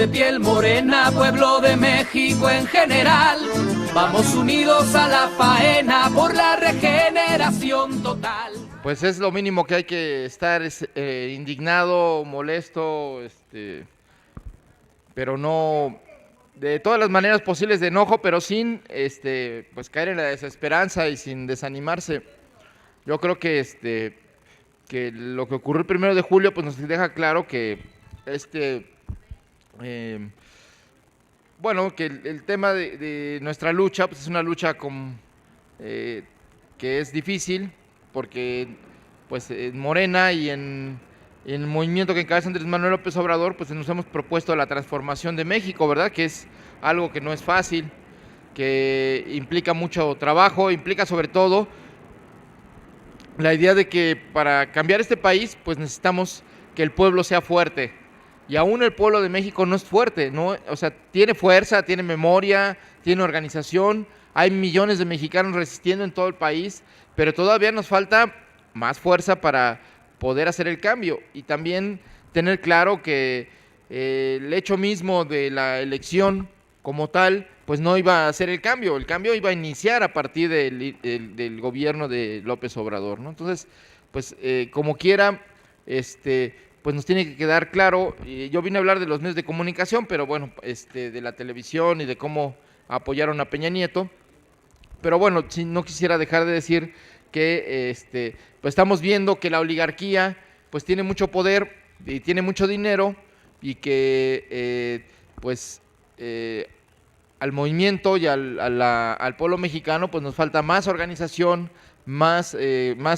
de piel morena, pueblo de México en general, vamos unidos a la faena por la regeneración total. Pues es lo mínimo que hay que estar indignado, molesto, pero no de todas las maneras posibles de enojo, pero sin pues caer en la desesperanza y sin desanimarse. Yo creo que que lo que ocurrió el 1 de julio pues nos deja claro que bueno, que el tema de nuestra lucha pues es una lucha que es difícil, porque pues en Morena y en el movimiento que encabeza Andrés Manuel López Obrador, pues nos hemos propuesto la transformación de México, ¿verdad? Que es algo que no es fácil, que implica mucho trabajo, implica sobre todo la idea de que para cambiar este país, pues necesitamos que el pueblo sea fuerte. Y aún el pueblo de México no es fuerte, ¿no? O sea, tiene fuerza, tiene memoria, tiene organización, hay millones de mexicanos resistiendo en todo el país, pero todavía nos falta más fuerza para poder hacer el cambio y también tener claro que el hecho mismo de la elección como tal, pues no iba a hacer el cambio iba a iniciar a partir del gobierno de López Obrador, ¿no? Entonces, pues como quiera, pues nos tiene que quedar claro. Yo vine a hablar de los medios de comunicación, pero bueno, de la televisión y de cómo apoyaron a Peña Nieto. Pero bueno, si no quisiera dejar de decir que pues estamos viendo que la oligarquía pues tiene mucho poder y tiene mucho dinero y que al movimiento y al pueblo mexicano pues nos falta más organización, más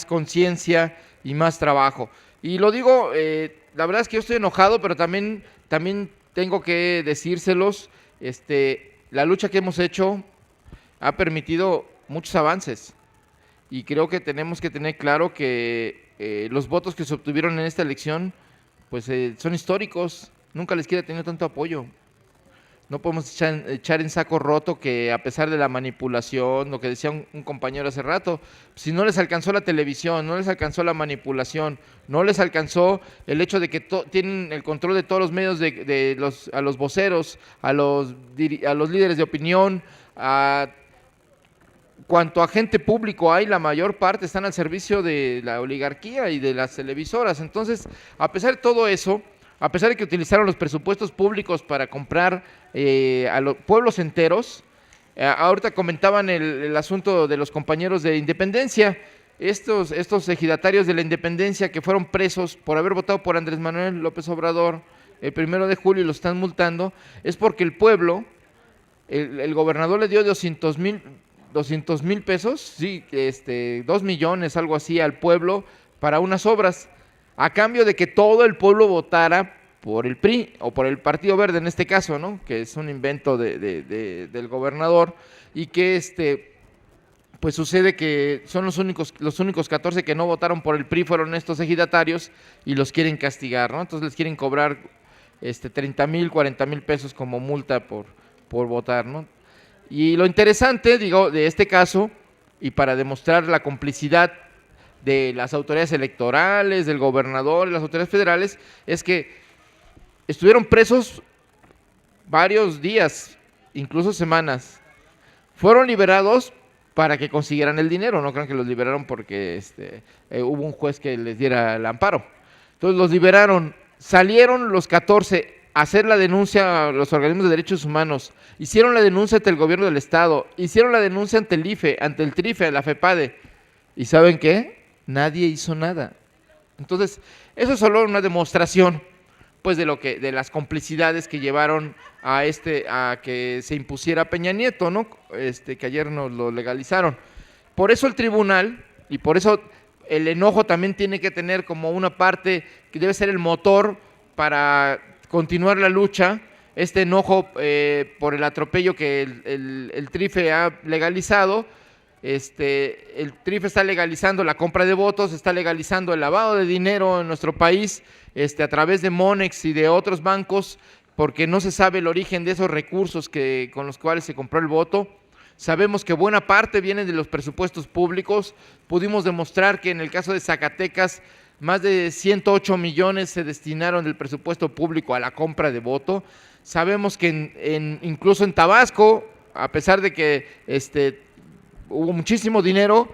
conciencia y más trabajo. Y lo digo, la verdad es que yo estoy enojado, pero también tengo que decírselos, la lucha que hemos hecho ha permitido muchos avances y creo que tenemos que tener claro que los votos que se obtuvieron en esta elección pues son históricos, nunca les quiera tener tanto apoyo. No podemos echar en saco roto que a pesar de la manipulación, lo que decía un compañero hace rato, si no les alcanzó la televisión, no les alcanzó la manipulación, no les alcanzó el hecho de que tienen el control de todos los medios, a los voceros, a los líderes de opinión, a cuanto agente público hay, la mayor parte están al servicio de la oligarquía y de las televisoras. Entonces, a pesar de todo eso, a pesar de que utilizaron los presupuestos públicos para comprar a los pueblos enteros, ahorita comentaban el asunto de los compañeros de Independencia, estos ejidatarios de la Independencia que fueron presos por haber votado por Andrés Manuel López Obrador el 1 de julio y los están multando, es porque el pueblo, el gobernador le dio 200,000 pesos, sí, 2 millones, algo así, al pueblo para unas obras, a cambio de que todo el pueblo votara por el PRI o por el Partido Verde en este caso, ¿no? Que es un invento del gobernador y que pues sucede que son los únicos 14 que no votaron por el PRI fueron estos ejidatarios y los quieren castigar, ¿no? Entonces les quieren cobrar 30,000, 40,000 pesos como multa por votar, ¿no? Y lo interesante, digo, de este caso, y para demostrar la complicidad de las autoridades electorales, del gobernador y las autoridades federales, es que estuvieron presos varios días, incluso semanas. Fueron liberados para que consiguieran el dinero, no crean que los liberaron porque hubo un juez que les diera el amparo. Entonces los liberaron, salieron los 14 a hacer la denuncia a los organismos de derechos humanos, hicieron la denuncia ante el gobierno del estado, hicieron la denuncia ante el IFE, ante el TRIFE, la FEPADE, ¿y saben qué? Nadie hizo nada. Entonces, eso es solo una demostración pues de las complicidades que llevaron a que se impusiera Peña Nieto, ¿no? Que ayer nos lo legalizaron. Por eso el tribunal, y por eso el enojo también tiene que tener como una parte que debe ser el motor para continuar la lucha, este enojo por el atropello que el TRIFE ha legalizado. El TRIFE está legalizando la compra de votos, está legalizando el lavado de dinero en nuestro país a través de Monex y de otros bancos, porque no se sabe el origen de esos recursos con los cuales se compró el voto. Sabemos que buena parte viene de los presupuestos públicos. Pudimos demostrar que en el caso de Zacatecas más de 108 millones se destinaron del presupuesto público a la compra de voto. Sabemos que incluso en Tabasco, a pesar de que hubo muchísimo dinero,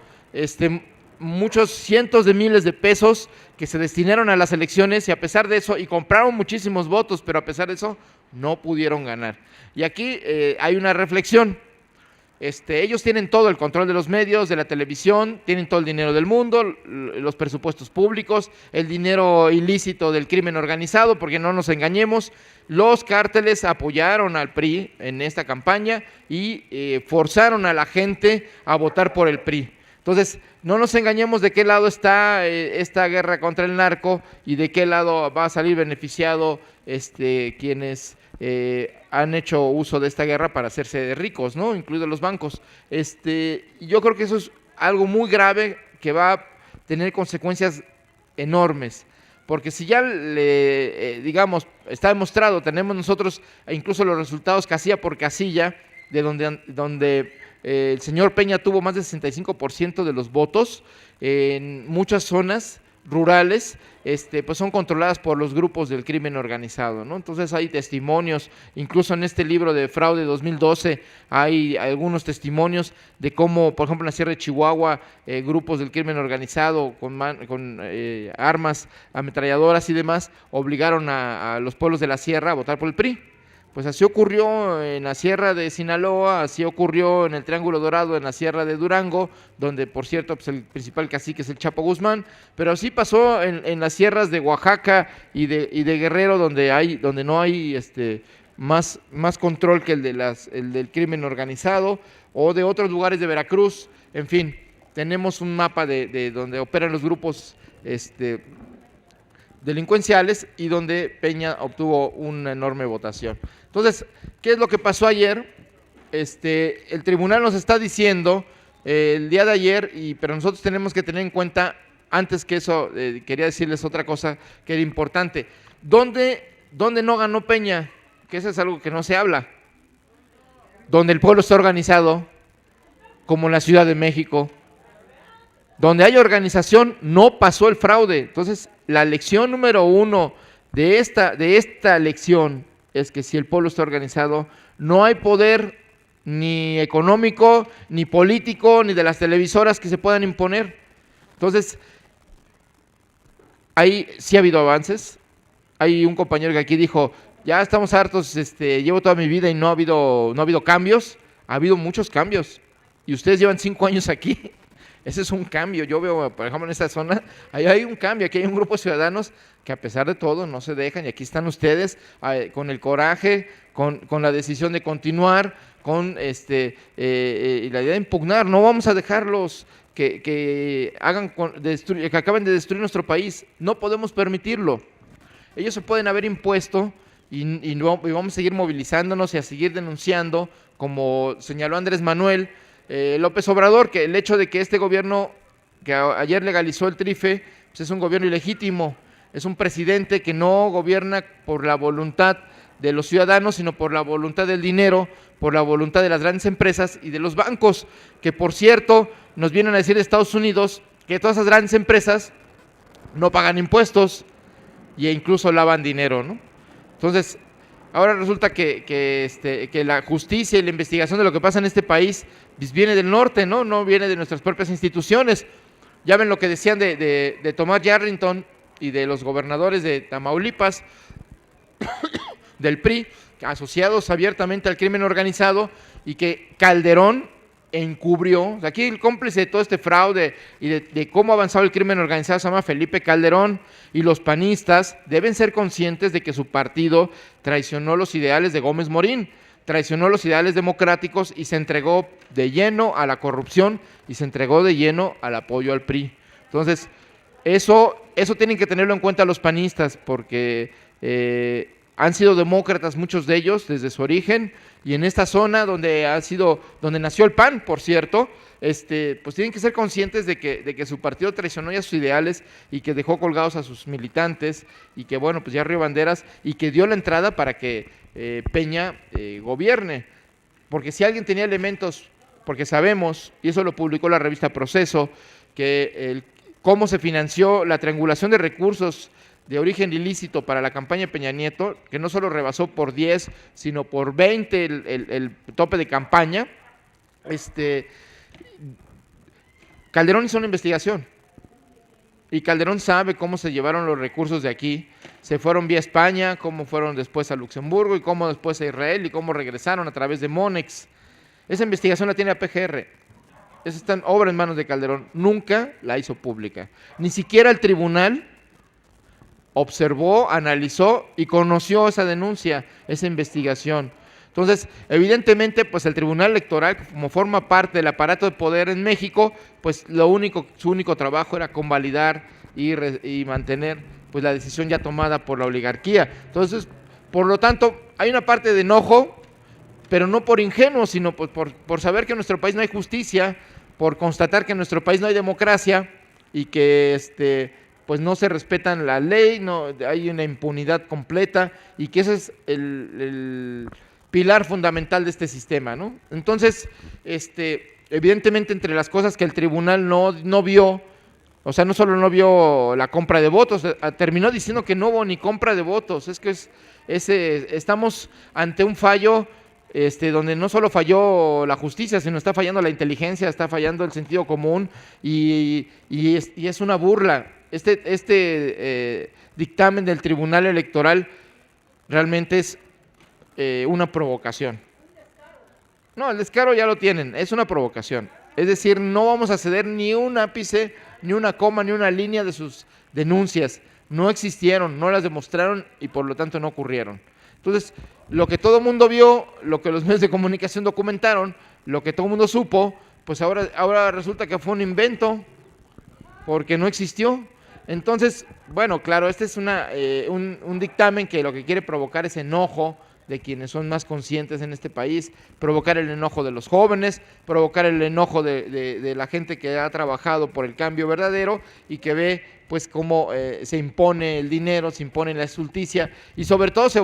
muchos cientos de miles de pesos que se destinaron a las elecciones, y a pesar de eso, y compraron muchísimos votos, pero a pesar de eso no pudieron ganar. Y aquí hay una reflexión. Ellos tienen todo el control de los medios, de la televisión, tienen todo el dinero del mundo, los presupuestos públicos, el dinero ilícito del crimen organizado, porque no nos engañemos, los cárteles apoyaron al PRI en esta campaña y forzaron a la gente a votar por el PRI. Entonces, no nos engañemos de qué lado está esta guerra contra el narco y de qué lado va a salir beneficiado quienes han hecho uso de esta guerra para hacerse ricos, ¿no? Incluidos los bancos. Yo creo que eso es algo muy grave que va a tener consecuencias enormes. Porque si ya digamos, está demostrado, tenemos nosotros incluso los resultados casilla por casilla, de donde el señor Peña tuvo más del 65% de los votos en muchas zonas rurales, pues son controladas por los grupos del crimen organizado, ¿no? Entonces hay testimonios, incluso en este libro de Fraude 2012 hay algunos testimonios de cómo, por ejemplo, en la Sierra de Chihuahua, grupos del crimen organizado con armas ametralladoras y demás, obligaron a los pueblos de la sierra a votar por el PRI. Pues así ocurrió en la Sierra de Sinaloa, así ocurrió en el Triángulo Dorado, en la Sierra de Durango, donde por cierto pues el principal cacique es el Chapo Guzmán, pero así pasó en las sierras de Oaxaca y de Guerrero, donde no hay más control que el del crimen organizado, o de otros lugares de Veracruz. En fin, tenemos un mapa de donde operan los grupos delincuenciales y donde Peña obtuvo una enorme votación. Entonces, ¿qué es lo que pasó ayer? El tribunal nos está diciendo el día de ayer, pero nosotros tenemos que tener en cuenta, antes que eso, quería decirles otra cosa que era importante. ¿Dónde no ganó Peña? Que eso es algo que no se habla. Donde el pueblo está organizado, como en la Ciudad de México. Donde hay organización, no pasó el fraude. Entonces, la lección número 1 de esta lección es que si el pueblo está organizado, no hay poder ni económico, ni político, ni de las televisoras que se puedan imponer. Entonces, ahí sí ha habido avances. Hay un compañero que aquí dijo, ya estamos hartos, llevo toda mi vida y no ha habido cambios. Ha habido muchos cambios. Y ustedes llevan 5 años aquí. Ese es un cambio. Yo veo, por ejemplo, en esta zona, ahí hay un cambio. Aquí hay un grupo de ciudadanos que a pesar de todo no se dejan, y aquí están ustedes con el coraje, con la decisión de continuar, con la idea de impugnar. No vamos a dejarlos que acaben de destruir nuestro país. No podemos permitirlo. Ellos se pueden haber impuesto y vamos a seguir movilizándonos y a seguir denunciando, como señaló Andrés Manuel López Obrador, que el hecho de que este gobierno que ayer legalizó el trife, pues es un gobierno ilegítimo, es un presidente que no gobierna por la voluntad de los ciudadanos, sino por la voluntad del dinero, por la voluntad de las grandes empresas y de los bancos, que por cierto nos vienen a decir de Estados Unidos que todas esas grandes empresas no pagan impuestos e incluso lavan dinero, ¿no? Entonces, ahora resulta que la justicia y la investigación de lo que pasa en este país pues viene del norte, no viene de nuestras propias instituciones. Ya ven lo que decían de Tomás Yarrington y de los gobernadores de Tamaulipas, del PRI, asociados abiertamente al crimen organizado, y que Calderón encubrió. Aquí el cómplice de todo este fraude y de cómo ha avanzado el crimen organizado se llama Felipe Calderón, y los panistas deben ser conscientes de que su partido traicionó los ideales de Gómez Morín, traicionó los ideales democráticos y se entregó de lleno a la corrupción y se entregó de lleno al apoyo al PRI. Entonces, eso tienen que tenerlo en cuenta los panistas, porque han sido demócratas muchos de ellos desde su origen, y en esta zona donde nació el PAN, por cierto, pues tienen que ser conscientes de que su partido traicionó ya sus ideales y que dejó colgados a sus militantes, y que bueno, pues ya arriba banderas, y que dio la entrada para que Peña gobierne. Porque si alguien tenía elementos, porque sabemos, y eso lo publicó la revista Proceso, que cómo se financió la triangulación de recursos de origen ilícito para la campaña de Peña Nieto, que no solo rebasó por 10, sino por 20 el tope de campaña, Calderón hizo una investigación. Y Calderón sabe cómo se llevaron los recursos de aquí, se fueron vía España, cómo fueron después a Luxemburgo y cómo después a Israel y cómo regresaron a través de Monex. Esa investigación la tiene la PGR, esa está en obra en manos de Calderón, nunca la hizo pública. Ni siquiera el tribunal observó, analizó y conoció esa denuncia, esa investigación. Entonces, evidentemente, pues el Tribunal Electoral, como forma parte del aparato de poder en México, pues su único trabajo era convalidar y mantener pues la decisión ya tomada por la oligarquía. Entonces, por lo tanto, hay una parte de enojo, pero no por ingenuo, sino pues por saber que en nuestro país no hay justicia, por constatar que en nuestro país no hay democracia y que pues no se respetan la ley, no hay una impunidad completa y que ese es el pilar fundamental de este sistema, ¿no? Entonces, evidentemente entre las cosas que el tribunal no vio, o sea, no solo no vio la compra de votos, terminó diciendo que no hubo ni compra de votos, es que estamos ante un fallo donde no solo falló la justicia, sino está fallando la inteligencia, está fallando el sentido común y es una burla. Dictamen del Tribunal Electoral realmente es una provocación. No, el descaro ya lo tienen, es una provocación. Es decir, no vamos a ceder ni un ápice, ni una coma, ni una línea de sus denuncias. No existieron, no las demostraron y por lo tanto no ocurrieron. Entonces, lo que todo el mundo vio, lo que los medios de comunicación documentaron, lo que todo el mundo supo, pues ahora resulta que fue un invento, porque no existió. Entonces, bueno, claro, este es un dictamen que lo que quiere provocar es enojo de quienes son más conscientes en este país, provocar el enojo de los jóvenes, provocar el enojo de la gente que ha trabajado por el cambio verdadero y que ve pues cómo se impone el dinero, se impone la justicia y sobre todo se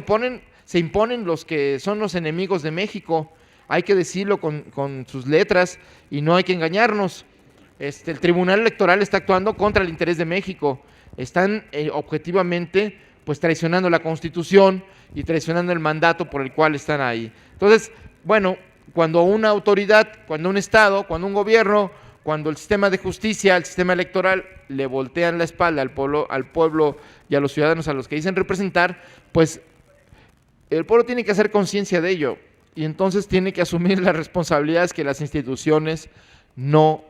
imponen los que son los enemigos de México. Hay que decirlo con sus letras y no hay que engañarnos. El Tribunal Electoral está actuando contra el interés de México, están objetivamente pues traicionando la Constitución y traicionando el mandato por el cual están ahí. Entonces, bueno, cuando una autoridad, cuando un Estado, cuando un gobierno, cuando el sistema de justicia, el sistema electoral le voltean la espalda al pueblo y a los ciudadanos a los que dicen representar, pues el pueblo tiene que hacer conciencia de ello y entonces tiene que asumir las responsabilidades que las instituciones no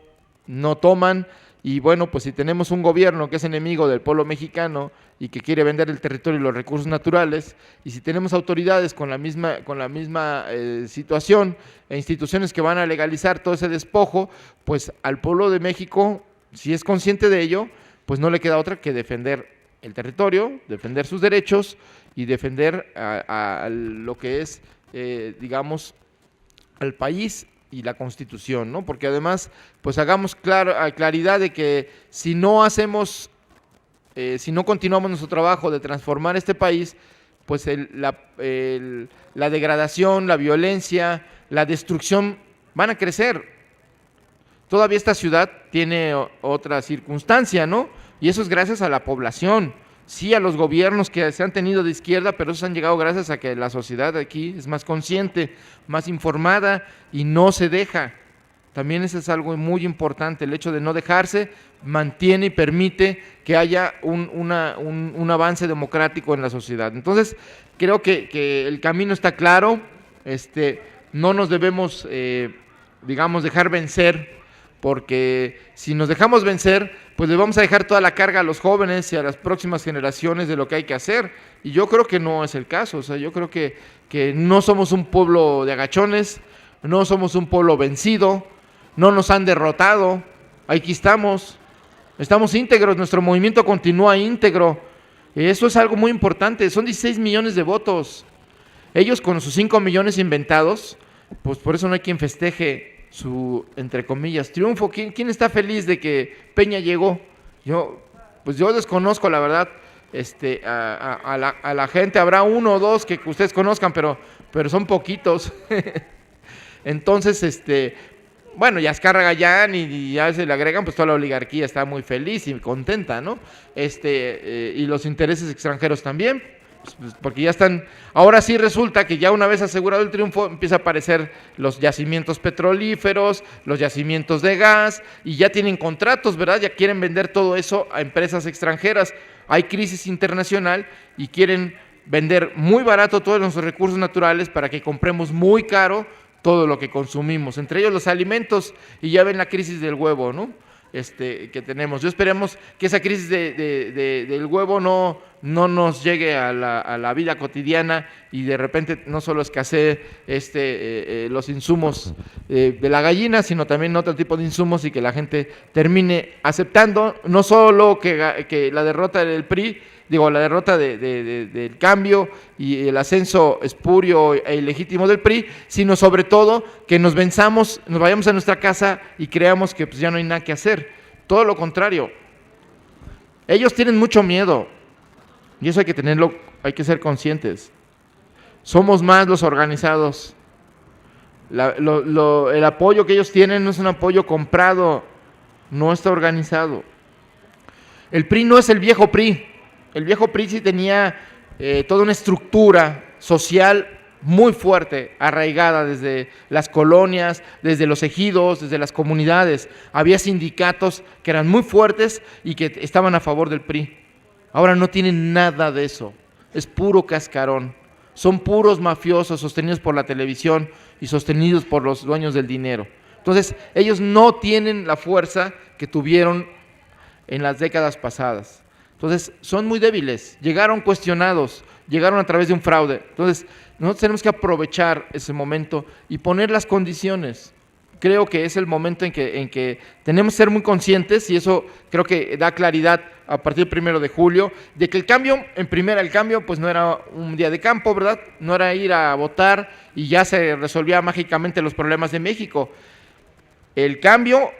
toman. Y bueno, pues si tenemos un gobierno que es enemigo del pueblo mexicano y que quiere vender el territorio y los recursos naturales, y si tenemos autoridades con la misma situación e instituciones que van a legalizar todo ese despojo, pues al pueblo de México, si es consciente de ello, pues no le queda otra que defender el territorio, defender sus derechos y defender a lo que es, digamos, al país y la Constitución, ¿no? Porque además, pues hagamos claridad de que si no continuamos nuestro trabajo de transformar este país, pues la degradación, la violencia, la destrucción van a crecer. Todavía esta ciudad tiene otra circunstancia, ¿no? Y eso es gracias a la población. Sí, a los gobiernos que se han tenido de izquierda, pero esos han llegado gracias a que la sociedad de aquí es más consciente, más informada y no se deja. También eso es algo muy importante, el hecho de no dejarse mantiene y permite que haya un avance democrático en la sociedad. Entonces, creo que el camino está claro, no nos debemos, digamos, dejar vencer, porque si nos dejamos vencer, pues le vamos a dejar toda la carga a los jóvenes y a las próximas generaciones de lo que hay que hacer, y yo creo que no es el caso. O sea, yo creo que no somos un pueblo de agachones, no somos un pueblo vencido, no nos han derrotado, aquí estamos íntegros, nuestro movimiento continúa íntegro, eso es algo muy importante, son 16 millones de votos, ellos con sus 5 millones inventados, pues por eso no hay quien festeje su, entre comillas, triunfo. ¿Quién está feliz de que Peña llegó? Yo desconozco, la verdad, a la gente, habrá uno o dos que ustedes conozcan, pero son poquitos. Entonces, bueno, y Azcárraga y ya se le agregan, pues toda la oligarquía está muy feliz y contenta, ¿no? Y los intereses extranjeros también, pues, porque ya están, ahora sí resulta que ya una vez asegurado el triunfo, empieza a aparecer los yacimientos petrolíferos, los yacimientos de gas, y ya tienen contratos, ¿verdad? Ya quieren vender todo eso a empresas extranjeras. Hay crisis internacional y quieren vender muy barato todos nuestros recursos naturales para que compremos muy caro todo lo que consumimos, entre ellos los alimentos, y ya ven la crisis del huevo, ¿no? Que tenemos. Yo esperemos que esa crisis del huevo no nos llegue a la vida cotidiana y de repente no solo escasee los insumos de la gallina, sino también otro tipo de insumos y que la gente termine aceptando no solo que la derrota del PRI, la derrota del cambio y el ascenso espurio e ilegítimo del PRI, sino sobre todo que nos venzamos, nos vayamos a nuestra casa y creamos que pues ya no hay nada que hacer. Todo lo contrario. Ellos tienen mucho miedo y eso hay que tenerlo, hay que ser conscientes. Somos más los organizados. El apoyo que ellos tienen no es un apoyo comprado, no está organizado. El PRI no es el viejo PRI. El viejo PRI sí tenía toda una estructura social muy fuerte, arraigada desde las colonias, desde los ejidos, desde las comunidades. Había sindicatos que eran muy fuertes y que estaban a favor del PRI. Ahora no tienen nada de eso, es puro cascarón. Son puros mafiosos sostenidos por la televisión y sostenidos por los dueños del dinero. Entonces, ellos no tienen la fuerza que tuvieron en las décadas pasadas. Entonces, son muy débiles, llegaron cuestionados, llegaron a través de un fraude. Entonces, nosotros tenemos que aprovechar ese momento y poner las condiciones. Creo que es el momento en que tenemos que ser muy conscientes, y eso creo que da claridad a partir del 1 de julio, de que el cambio pues no era un día de campo, ¿verdad? No era ir a votar y ya se resolvía mágicamente los problemas de México. El cambio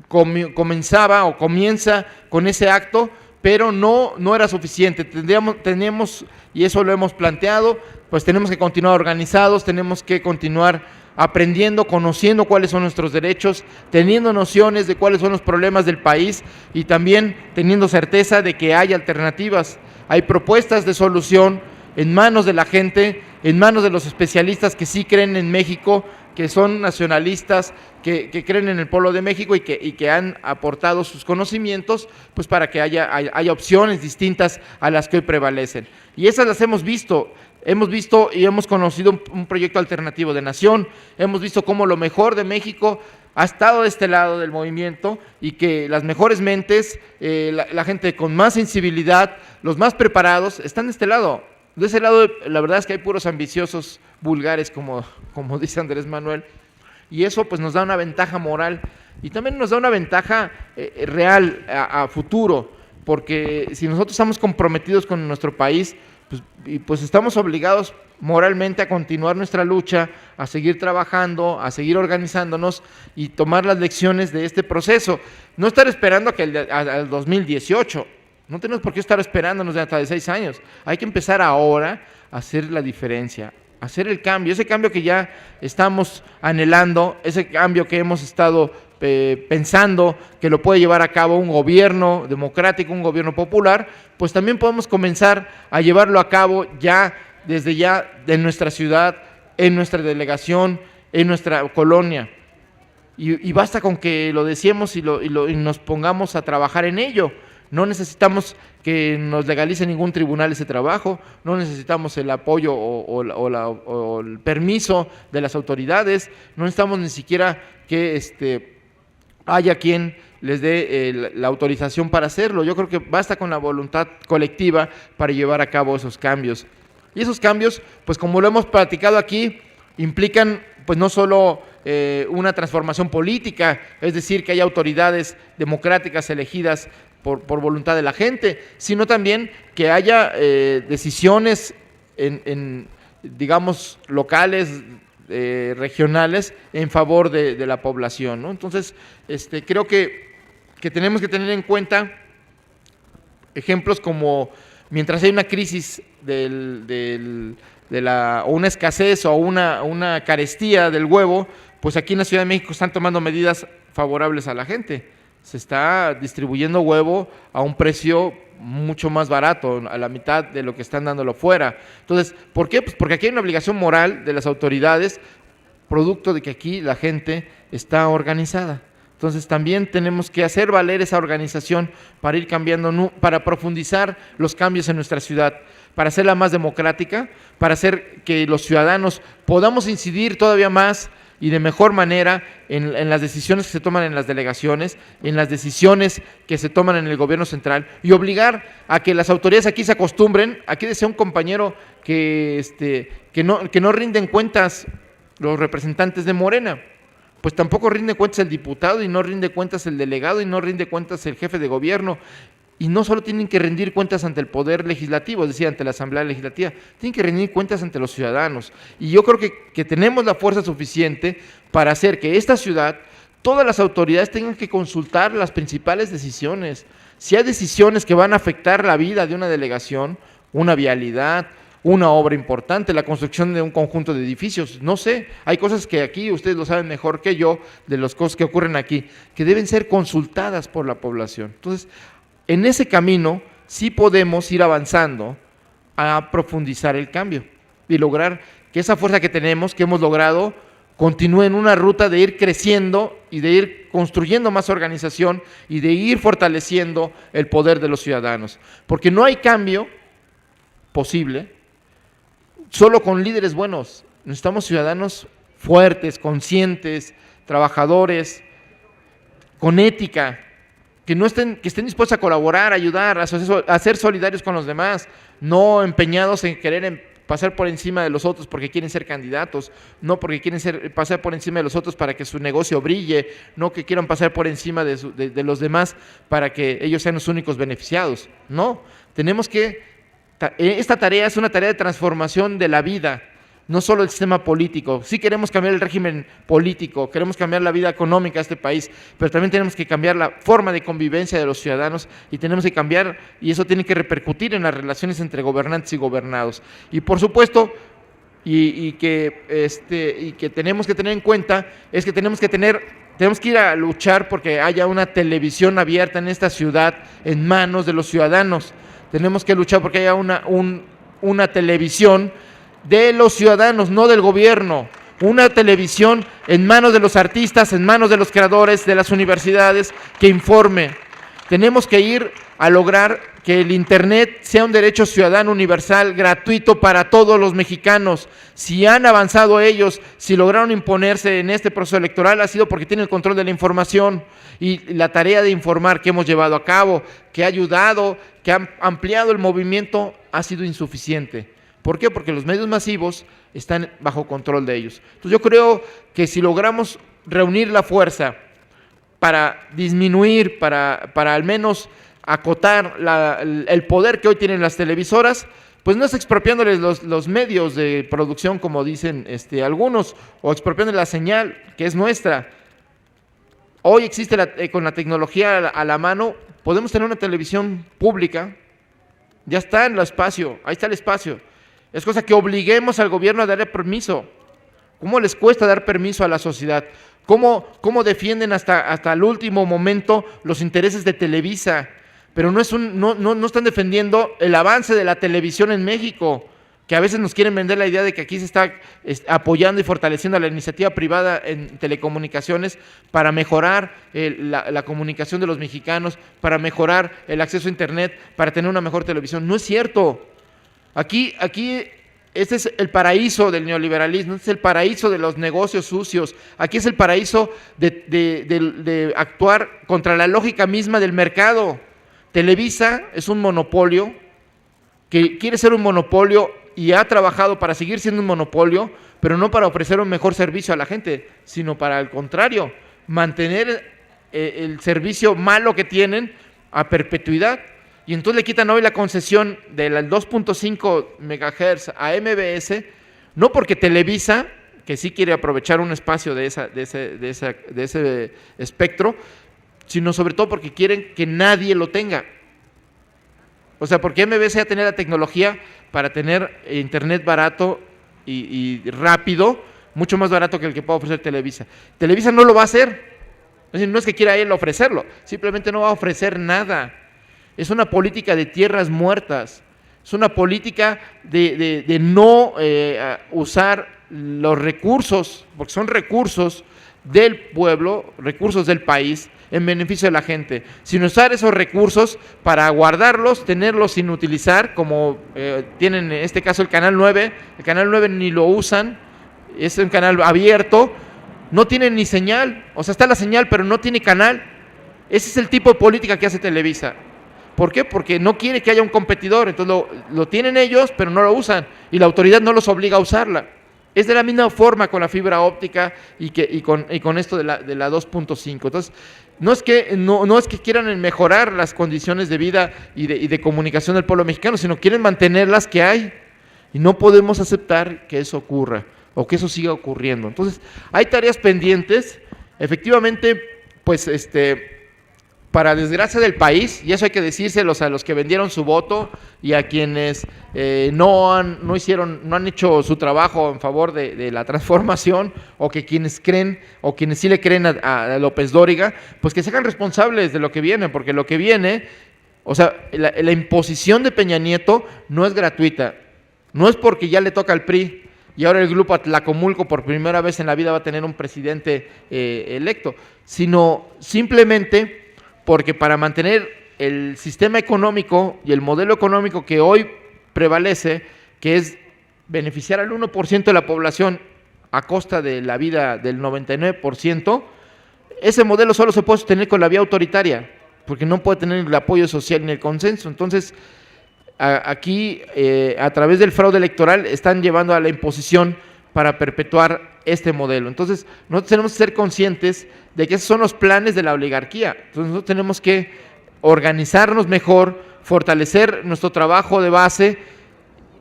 comienza con ese acto, pero no era suficiente. Teníamos, y eso lo hemos planteado, pues tenemos que continuar organizados, tenemos que continuar aprendiendo, conociendo cuáles son nuestros derechos, teniendo nociones de cuáles son los problemas del país y también teniendo certeza de que hay alternativas, hay propuestas de solución en manos de la gente, en manos de los especialistas que sí creen en México, que son nacionalistas, que creen en el pueblo de México y que han aportado sus conocimientos, pues para que haya opciones distintas a las que hoy prevalecen. Y esas las hemos visto y hemos conocido un proyecto alternativo de nación, hemos visto cómo lo mejor de México ha estado de este lado del movimiento y que las mejores mentes, la gente con más sensibilidad, los más preparados, están de este lado. De ese lado, la verdad es que hay puros ambiciosos vulgares, como dice Andrés Manuel, y eso pues nos da una ventaja moral y también nos da una ventaja real a futuro, porque si nosotros estamos comprometidos con nuestro país, pues estamos obligados moralmente a continuar nuestra lucha, a seguir trabajando, a seguir organizándonos y tomar las lecciones de este proceso. No estar esperando a que al 2018, no tenemos por qué estar esperándonos hasta de 6 años. Hay que empezar ahora a hacer la diferencia, a hacer el cambio, ese cambio que ya estamos anhelando, ese cambio que hemos estado pensando que lo puede llevar a cabo un gobierno democrático, un gobierno popular, pues también podemos comenzar a llevarlo a cabo desde ya en nuestra ciudad, en nuestra delegación, en nuestra colonia. Y basta con que lo deseemos y nos pongamos a trabajar en ello. No necesitamos que nos legalice ningún tribunal ese trabajo, no necesitamos el apoyo o el permiso de las autoridades, no necesitamos ni siquiera que haya quien les dé la autorización para hacerlo. Yo creo que basta con la voluntad colectiva para llevar a cabo esos cambios. Y esos cambios, pues como lo hemos platicado aquí, implican pues no solo una transformación política, es decir, que haya autoridades democráticas elegidas por voluntad de la gente, sino también que haya decisiones digamos, locales, regionales, en favor de la población, ¿no? Entonces, creo que tenemos que tener en cuenta ejemplos como, mientras hay una crisis de o una escasez o una carestía del huevo, pues aquí en la Ciudad de México están tomando medidas favorables a la gente. Se está distribuyendo huevo a un precio mucho más barato, a la mitad de lo que están dándolo fuera. Entonces, ¿por qué? Pues porque aquí hay una obligación moral de las autoridades, producto de que aquí la gente está organizada. Entonces también tenemos que hacer valer esa organización para ir cambiando, para profundizar los cambios en nuestra ciudad, para hacerla más democrática, para hacer que los ciudadanos podamos incidir todavía más y de mejor manera en las decisiones que se toman en las delegaciones, en las decisiones que se toman en el gobierno central, y obligar a que las autoridades aquí se acostumbren. Aquí decía un compañero que no rinden cuentas los representantes de Morena. Pues tampoco rinde cuentas el diputado, y no rinde cuentas el delegado, y no rinde cuentas el jefe de gobierno. Y no solo tienen que rendir cuentas ante el Poder Legislativo, es decir, ante la Asamblea Legislativa, tienen que rendir cuentas ante los ciudadanos. Y yo creo que tenemos la fuerza suficiente para hacer que esta ciudad, todas las autoridades tengan que consultar las principales decisiones. Si hay decisiones que van a afectar la vida de una delegación, una vialidad, una obra importante, la construcción de un conjunto de edificios, no sé, hay cosas que aquí ustedes lo saben mejor que yo, de las cosas que ocurren aquí, que deben ser consultadas por la población. Entonces, en ese camino sí podemos ir avanzando a profundizar el cambio y lograr que esa fuerza que tenemos, que hemos logrado, continúe en una ruta de ir creciendo y de ir construyendo más organización y de ir fortaleciendo el poder de los ciudadanos. Porque no hay cambio posible solo con líderes buenos. Necesitamos ciudadanos fuertes, conscientes, trabajadores, con ética, que estén dispuestos a colaborar, a ayudar, a ser solidarios con los demás, no empeñados en querer pasar por encima de los otros porque quieren ser candidatos, no porque quieren pasar por encima de los otros para que su negocio brille, no que quieran pasar por encima de los demás para que ellos sean los únicos beneficiados. No, tenemos que... Esta tarea es una tarea de transformación de la vida, no solo el sistema político. Sí queremos cambiar el régimen político, queremos cambiar la vida económica de este país, pero también tenemos que cambiar la forma de convivencia de los ciudadanos, y tenemos que cambiar, y eso tiene que repercutir en las relaciones entre gobernantes y gobernados. Y por supuesto, y que tenemos que tener en cuenta, es que tenemos que ir a luchar porque haya una televisión abierta en esta ciudad en manos de los ciudadanos. Tenemos que luchar porque haya una televisión de los ciudadanos, no del gobierno. Una televisión en manos de los artistas, en manos de los creadores, de las universidades, que informe. Tenemos que ir a lograr que el Internet sea un derecho ciudadano universal, gratuito para todos los mexicanos. Si han avanzado ellos, si lograron imponerse en este proceso electoral, ha sido porque tienen el control de la información, y la tarea de informar que hemos llevado a cabo, que ha ayudado, que ha ampliado el movimiento, ha sido insuficiente. ¿Por qué? Porque los medios masivos están bajo control de ellos. Entonces yo creo que si logramos reunir la fuerza para disminuir, para al menos acotar el poder que hoy tienen las televisoras, pues no es expropiándoles los medios de producción, como dicen algunos, o expropiándoles la señal que es nuestra. Hoy existe con la tecnología a la mano, podemos tener una televisión pública, ya está en el espacio, ahí está el espacio. Es cosa que obliguemos al gobierno a darle permiso. ¿Cómo les cuesta dar permiso a la sociedad? ¿Cómo defienden hasta el último momento los intereses de Televisa? Pero no están defendiendo el avance de la televisión en México, que a veces nos quieren vender la idea de que aquí se está apoyando y fortaleciendo a la iniciativa privada en telecomunicaciones para mejorar la comunicación de los mexicanos, para mejorar el acceso a Internet, para tener una mejor televisión. No es cierto. Aquí este es el paraíso del neoliberalismo, este es el paraíso de los negocios sucios, aquí es el paraíso de actuar contra la lógica misma del mercado. Televisa es un monopolio que quiere ser un monopolio y ha trabajado para seguir siendo un monopolio, pero no para ofrecer un mejor servicio a la gente, sino para el contrario, mantener el servicio malo que tienen a perpetuidad. Y entonces le quitan hoy la concesión del 2.5 MHz a MBS, no porque Televisa, que sí quiere aprovechar un espacio de ese espectro, sino sobre todo porque quieren que nadie lo tenga. O sea, porque MBS ya tenía la tecnología para tener internet barato y rápido, mucho más barato que el que puede ofrecer Televisa. Televisa no lo va a hacer. Es decir, no es que quiera él ofrecerlo, simplemente no va a ofrecer nada. Es una política de tierras muertas. Es una política de no usar los recursos, porque son recursos del pueblo, recursos del país, en beneficio de la gente, sino usar esos recursos para guardarlos, tenerlos sin utilizar, como tienen en este caso el Canal 9, el Canal 9 ni lo usan, es un canal abierto, no tiene ni señal, o sea, está la señal, pero no tiene canal. Ese es el tipo de política que hace Televisa. ¿Por qué? Porque no quiere que haya un competidor, entonces lo tienen ellos, pero no lo usan, y la autoridad no los obliga a usarla. Es de la misma forma con la fibra óptica y con esto de la 2.5. Entonces, no es que quieran mejorar las condiciones de vida y de comunicación del pueblo mexicano, sino quieren mantener las que hay, y no podemos aceptar que eso ocurra, o que eso siga ocurriendo. Entonces, hay tareas pendientes, efectivamente, pues para desgracia del país, y eso hay que decírselos a los que vendieron su voto y a quienes no han hecho su trabajo en favor de la transformación, o que quienes creen, o quienes sí le creen a López Dóriga, pues que se hagan responsables de lo que viene, porque lo que viene, o sea, la imposición de Peña Nieto no es gratuita, no es porque ya le toca al PRI, y ahora el grupo Atlacomulco por primera vez en la vida va a tener un presidente electo, sino simplemente porque para mantener el sistema económico y el modelo económico que hoy prevalece, que es beneficiar al 1% de la población a costa de la vida del 99%, ese modelo solo se puede sostener con la vía autoritaria, porque no puede tener el apoyo social ni el consenso. Entonces, aquí, a través del fraude electoral, están llevando a la imposición para perpetuar este modelo. Entonces, nosotros tenemos que ser conscientes de que esos son los planes de la oligarquía. Entonces, nosotros tenemos que organizarnos mejor, fortalecer nuestro trabajo de base,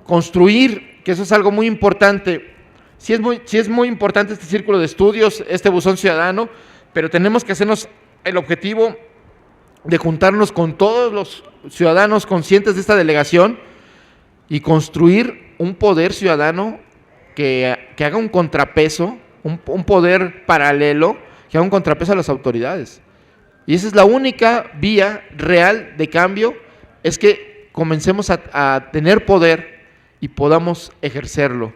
construir, que eso es algo muy importante. Sí es muy importante este círculo de estudios, este buzón ciudadano, pero tenemos que hacernos el objetivo de juntarnos con todos los ciudadanos conscientes de esta delegación y construir un poder ciudadano que haga un contrapeso, un poder paralelo, que haga un contrapeso a las autoridades. Y esa es la única vía real de cambio, es que comencemos a tener poder y podamos ejercerlo.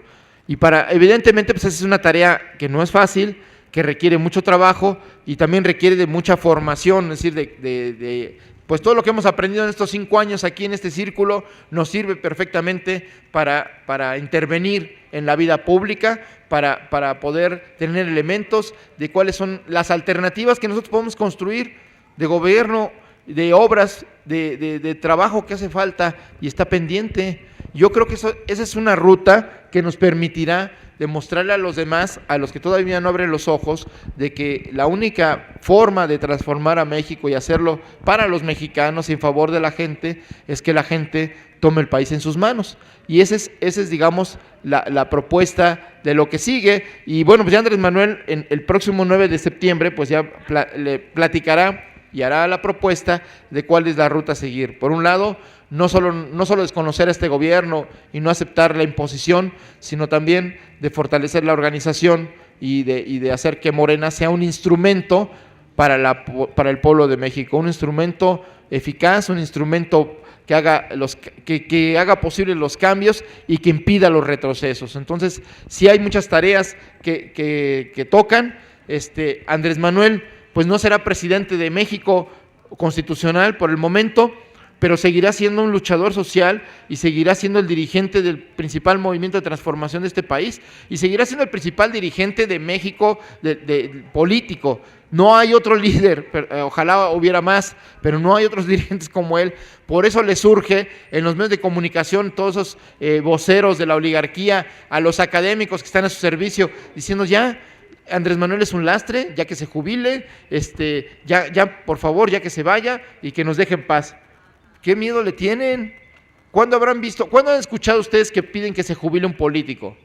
Y evidentemente, pues esa es una tarea que no es fácil, que requiere mucho trabajo y también requiere de mucha formación, es decir, pues todo lo que hemos aprendido en estos 5 años aquí en este círculo nos sirve perfectamente para intervenir en la vida pública, para poder tener elementos de cuáles son las alternativas que nosotros podemos construir de gobierno, de obras, de trabajo que hace falta y está pendiente. Yo creo que esa es una ruta que nos permitirá demostrarle a los demás, a los que todavía no abren los ojos, de que la única forma de transformar a México y hacerlo para los mexicanos y en favor de la gente es que la gente tome el país en sus manos. Y esa es digamos, la propuesta de lo que sigue. Y bueno, pues ya Andrés Manuel el próximo 9 de septiembre pues ya le platicará y hará la propuesta de cuál es la ruta a seguir. Por un lado, no solo desconocer a este gobierno y no aceptar la imposición, sino también de fortalecer la organización y de hacer que Morena sea un instrumento para el pueblo de México, un instrumento eficaz, un instrumento que haga posibles los cambios y que impida los retrocesos. Entonces, sí hay muchas tareas que tocan. Andrés Manuel pues no será presidente de México constitucional por el momento, pero seguirá siendo un luchador social y seguirá siendo el dirigente del principal movimiento de transformación de este país y seguirá siendo el principal dirigente de México político. No hay otro líder, ojalá hubiera más, pero no hay otros dirigentes como él. Por eso le surge en los medios de comunicación todos esos voceros de la oligarquía, a los académicos que están a su servicio, diciendo ya, Andrés Manuel es un lastre, ya que se jubile, ya por favor, ya que se vaya y que nos deje en paz. ¿Qué miedo le tienen? ¿Cuándo han escuchado ustedes que piden que se jubile un político?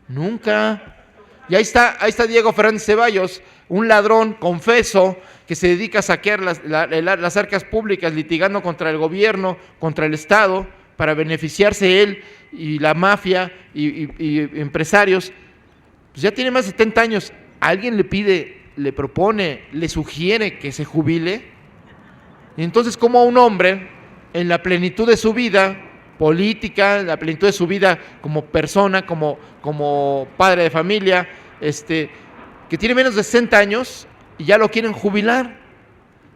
Nunca. Y ahí está Diego Fernández Ceballos, un ladrón confeso que se dedica a saquear las arcas públicas, litigando contra el gobierno, contra el Estado, para beneficiarse él y la mafia y empresarios, pues ya tiene más de 70 años. Alguien le pide, le propone, le sugiere que se jubile. Y entonces, ¿cómo un hombre, en la plenitud de su vida política, en la plenitud de su vida como persona, como padre de familia, que tiene menos de 60 años y ya lo quieren jubilar?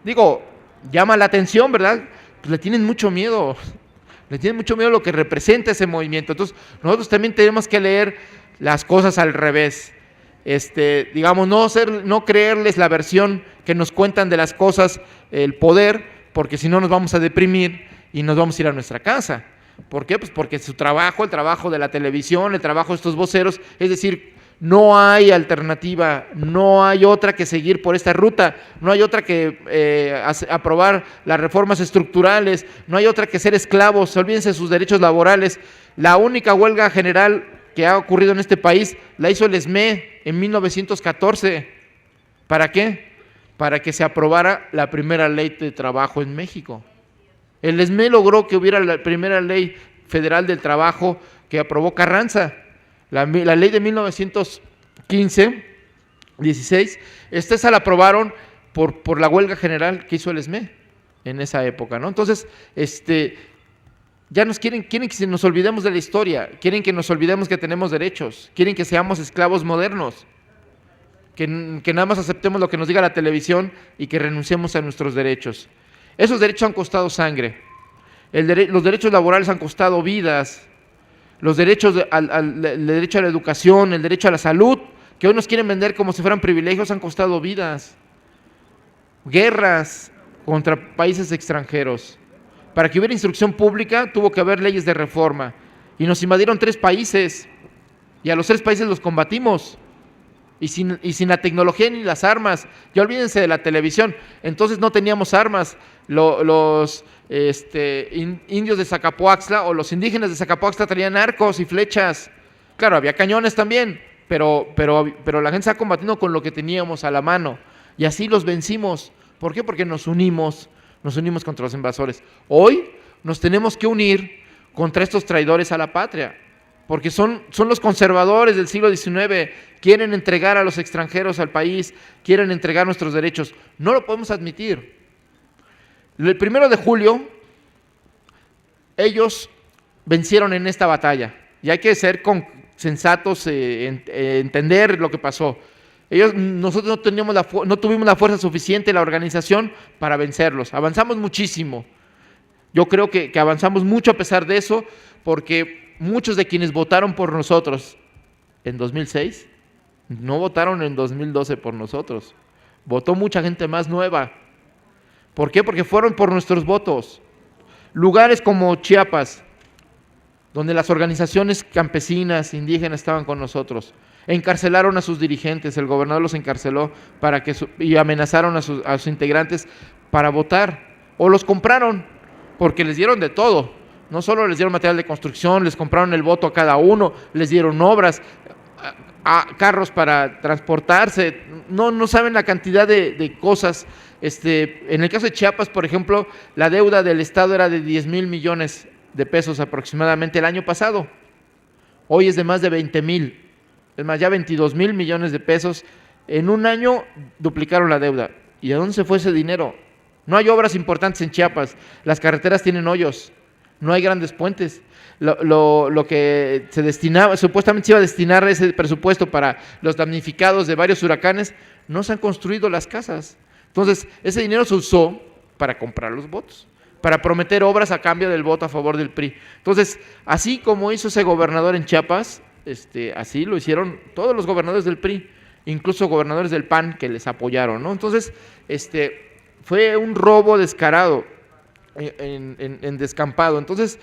Digo, llama la atención, ¿verdad? Pues le tienen mucho miedo lo que representa ese movimiento. Entonces, nosotros también tenemos que leer las cosas al revés. Digamos, no creerles la versión que nos cuentan de las cosas, el poder, porque si no nos vamos a deprimir y nos vamos a ir a nuestra casa. ¿Por qué? Pues porque su trabajo, el trabajo de la televisión, el trabajo de estos voceros, es decir, no hay alternativa, no hay otra que seguir por esta ruta, no hay otra que aprobar las reformas estructurales, no hay otra que ser esclavos, olvídense de sus derechos laborales. La única huelga general que ha ocurrido en este país la hizo el SME en 1914. ¿Para qué? Para que se aprobara la primera ley de trabajo en México. El SME logró que hubiera la primera ley federal del trabajo que aprobó Carranza. La ley de 1915, 16, esa la aprobaron por la huelga general que hizo el SME en esa época, ¿no? Entonces, ya quieren que nos olvidemos de la historia, quieren que nos olvidemos que tenemos derechos, quieren que seamos esclavos modernos, que nada más aceptemos lo que nos diga la televisión y que renunciemos a nuestros derechos. Esos derechos han costado sangre, los derechos laborales han costado vidas, los derechos, el derecho a la educación, el derecho a la salud, que hoy nos quieren vender como si fueran privilegios, han costado vidas, guerras contra países extranjeros. Para que hubiera instrucción pública tuvo que haber leyes de reforma, y nos invadieron 3 países, y a los 3 países los combatimos, y sin la tecnología ni las armas. Ya olvídense de la televisión, entonces no teníamos armas. Los indios de Zacapoaxtla o los indígenas de Zacapoaxtla traían arcos y flechas. Claro, había cañones también, pero la gente está combatiendo con lo que teníamos a la mano, y así los vencimos. ¿Por qué? Porque nos unimos contra los invasores. Hoy nos tenemos que unir contra estos traidores a la patria, porque son los conservadores del siglo XIX, quieren entregar a los extranjeros al país, quieren entregar nuestros derechos. No lo podemos admitir. El 1 de julio, ellos vencieron en esta batalla, y hay que ser sensatos, entender lo que pasó. Nosotros no tuvimos la fuerza suficiente, la organización, para vencerlos. Avanzamos muchísimo. Yo creo que avanzamos mucho a pesar de eso, porque muchos de quienes votaron por nosotros en 2006 no votaron en 2012 por nosotros. Votó mucha gente más nueva. ¿Por qué? Porque fueron por nuestros votos. Lugares como Chiapas, donde las organizaciones campesinas, indígenas estaban con nosotros, encarcelaron a sus dirigentes, el gobernador los encarceló y amenazaron a sus integrantes para votar, o los compraron, porque les dieron de todo. No solo les dieron material de construcción, les compraron el voto a cada uno, les dieron obras, carros para transportarse. No saben la cantidad de cosas. En el caso de Chiapas, por ejemplo, la deuda del Estado era de 10,000 millones de pesos aproximadamente el año pasado. Hoy es de más de 20,000. Es más, ya 22,000 millones de pesos. En un año duplicaron la deuda. ¿Y a dónde se fue ese dinero? No hay obras importantes en Chiapas. Las carreteras tienen hoyos. No hay grandes puentes. Lo que se destinaba, supuestamente se iba a destinar ese presupuesto para los damnificados de varios huracanes, no se han construido las casas. Entonces, ese dinero se usó para comprar los votos, para prometer obras a cambio del voto a favor del PRI. Entonces, así como hizo ese gobernador en Chiapas, así lo hicieron todos los gobernadores del PRI, incluso gobernadores del PAN que les apoyaron, ¿no? Entonces, fue un robo descarado, en descampado. Entonces,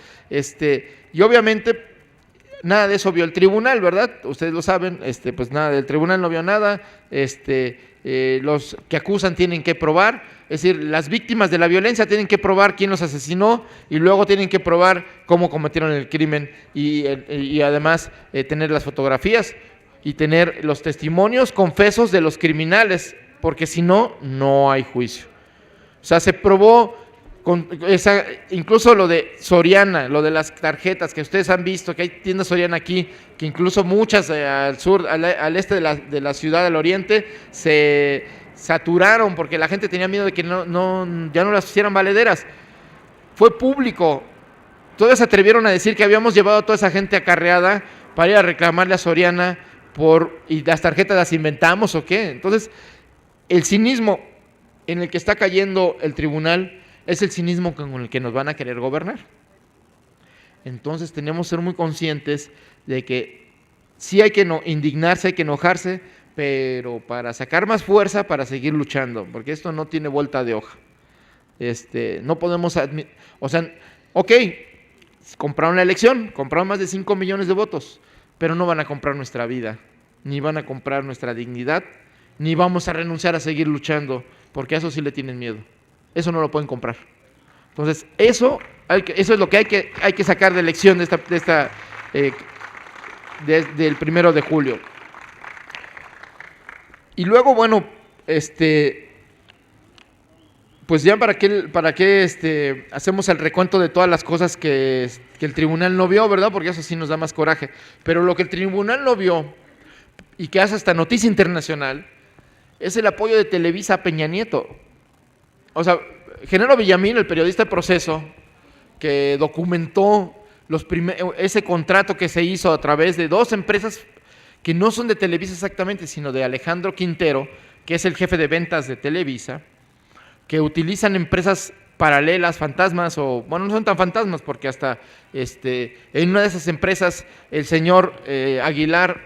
y obviamente nada de eso vio el tribunal, ¿verdad? Ustedes lo saben, pues nada, del tribunal no vio nada. Los que acusan tienen que probar, es decir, las víctimas de la violencia tienen que probar quién los asesinó, y luego tienen que probar cómo cometieron el crimen, y además tener las fotografías. y tener los testimonios confesos de los criminales, porque si no, no hay juicio. O sea, se probó, incluso lo de Soriana, lo de las tarjetas que ustedes han visto, que hay tiendas Soriana aquí, que incluso muchas al sur, al este de la ciudad del oriente, se saturaron porque la gente tenía miedo de que ya no las hicieran valederas. Fue público. Todos se atrevieron a decir que habíamos llevado a toda esa gente acarreada para ir a reclamarle a Soriana y las tarjetas las inventamos o qué. Entonces, el cinismo en el que está cayendo el tribunal es el cinismo con el que nos van a querer gobernar. Entonces tenemos que ser muy conscientes de que sí hay que indignarse, hay que enojarse, pero para sacar más fuerza, para seguir luchando, porque esto no tiene vuelta de hoja. No podemos, ok, compraron la elección, compraron más de 5 millones de votos, pero no van a comprar nuestra vida, ni van a comprar nuestra dignidad, ni vamos a renunciar a seguir luchando, porque a eso sí le tienen miedo. Eso no lo pueden comprar. Entonces, eso es lo que hay que sacar de lección del 1 de julio. Y luego, bueno, pues ya para qué hacemos el recuento de todas las cosas que el tribunal no vio, ¿verdad? Porque eso sí nos da más coraje. Pero lo que el tribunal no vio, y que hace hasta noticia internacional, es el apoyo de Televisa a Peña Nieto. O sea, Genaro Villamil, el periodista de Proceso, que documentó ese contrato que se hizo a través de 2 empresas que no son de Televisa exactamente, sino de Alejandro Quintero, que es el jefe de ventas de Televisa, que utilizan empresas paralelas, fantasmas, no son tan fantasmas, porque hasta en una de esas empresas el señor Aguilar,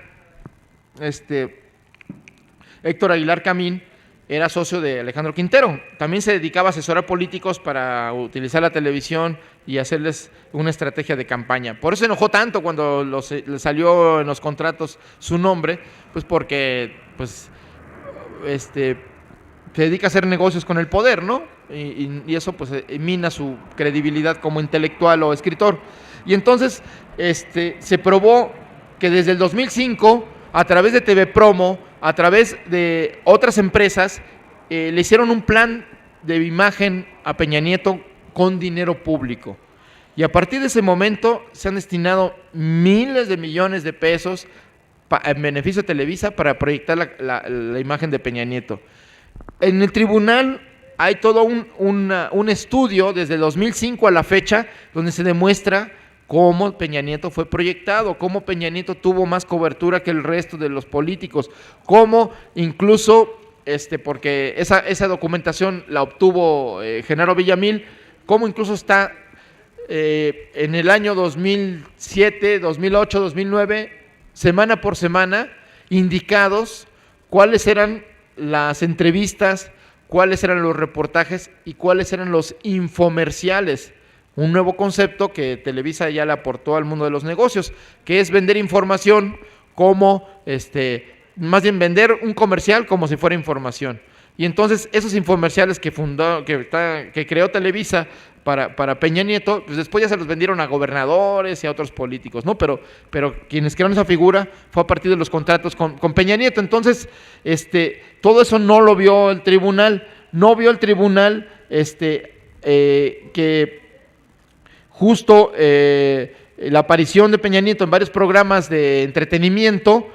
Héctor Aguilar Camín, era socio de Alejandro Quintero. También se dedicaba a asesorar políticos para utilizar la televisión y hacerles una estrategia de campaña. Por eso se enojó tanto cuando le salió en los contratos su nombre, pues porque se dedica a hacer negocios con el poder, ¿no? Y eso pues mina su credibilidad como intelectual o escritor. Y entonces se probó que desde el 2005, a través de TV Promo, a través de otras empresas, le hicieron un plan de imagen a Peña Nieto con dinero público. Y a partir de ese momento se han destinado miles de millones de pesos en beneficio de Televisa para proyectar la imagen de Peña Nieto. En el tribunal hay todo un estudio desde 2005 a la fecha donde se demuestra cómo Peña Nieto fue proyectado, cómo Peña Nieto tuvo más cobertura que el resto de los políticos, cómo incluso, porque esa documentación la obtuvo Genaro Villamil, cómo incluso está en el año 2007, 2008, 2009, semana por semana, indicados cuáles eran las entrevistas, cuáles eran los reportajes y cuáles eran los infomerciales. Un nuevo concepto que Televisa ya le aportó al mundo de los negocios, que es vender información como, más bien vender un comercial como si fuera información. Y entonces esos infomerciales que creó Televisa para Peña Nieto, pues después ya se los vendieron a gobernadores y a otros políticos, ¿no? Pero quienes crearon esa figura fue a partir de los contratos con Peña Nieto. Entonces, todo eso no lo vio el tribunal. No vio el tribunal que justo la aparición de Peña Nieto en varios programas de entretenimiento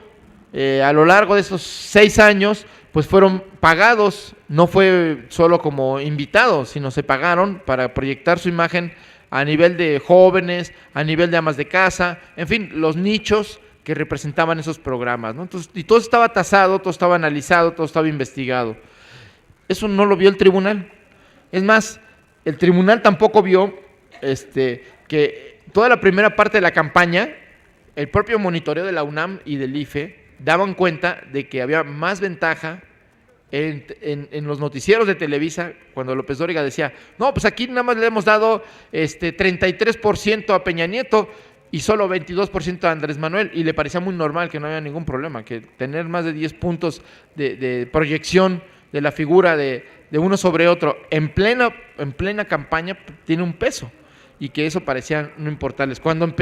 a lo largo de esos 6 años, pues fueron pagados, no fue solo como invitados, sino se pagaron para proyectar su imagen a nivel de jóvenes, a nivel de amas de casa, en fin, los nichos que representaban esos programas, ¿no? Entonces, y todo estaba tasado, todo estaba analizado, todo estaba investigado. Eso no lo vio el tribunal. Es más, el tribunal tampoco vio que toda la primera parte de la campaña, el propio monitoreo de la UNAM y del IFE daban cuenta de que había más ventaja en los noticieros de Televisa, cuando López Dóriga decía, no, pues aquí nada más le hemos dado 33% a Peña Nieto y solo 22% a Andrés Manuel, y le parecía muy normal, que no había ningún problema, que tener más de 10 puntos de proyección de la figura de uno sobre otro en plena campaña tiene un peso. y que eso parecía no importarles. Cuando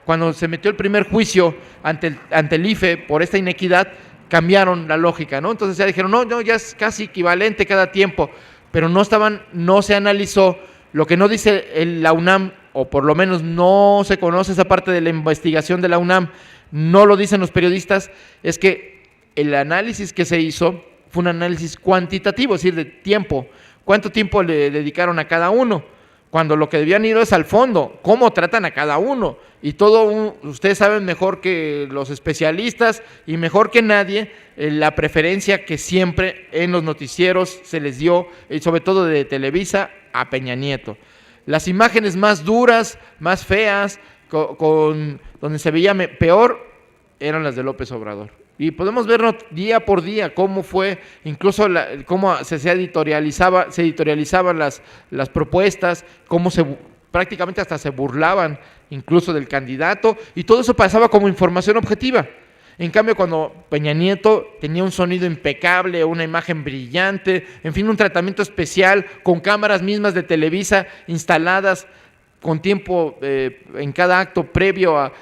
cuando se metió el primer juicio ante el IFE por esta inequidad, cambiaron la lógica, ¿no? Entonces ya dijeron, no, ya es casi equivalente cada tiempo, pero no se analizó lo que no dice la UNAM, o por lo menos no se conoce esa parte de la investigación de la UNAM, no lo dicen los periodistas, es que el análisis que se hizo fue un análisis cuantitativo, es decir, de tiempo. ¿Cuánto tiempo le dedicaron a cada uno? Cuando lo que debían ir es al fondo, cómo tratan a cada uno. Y ustedes saben mejor que los especialistas y mejor que nadie la preferencia que siempre en los noticieros se les dio, y sobre todo de Televisa, a Peña Nieto. Las imágenes más duras, más feas, donde se veía peor, eran las de López Obrador. Y podemos ver día por día cómo fue, incluso cómo se editorializaban las propuestas, cómo prácticamente hasta se burlaban incluso del candidato, y todo eso pasaba como información objetiva. En cambio, cuando Peña Nieto tenía un sonido impecable, una imagen brillante, en fin, un tratamiento especial, con cámaras mismas de Televisa instaladas con tiempo en cada acto previo a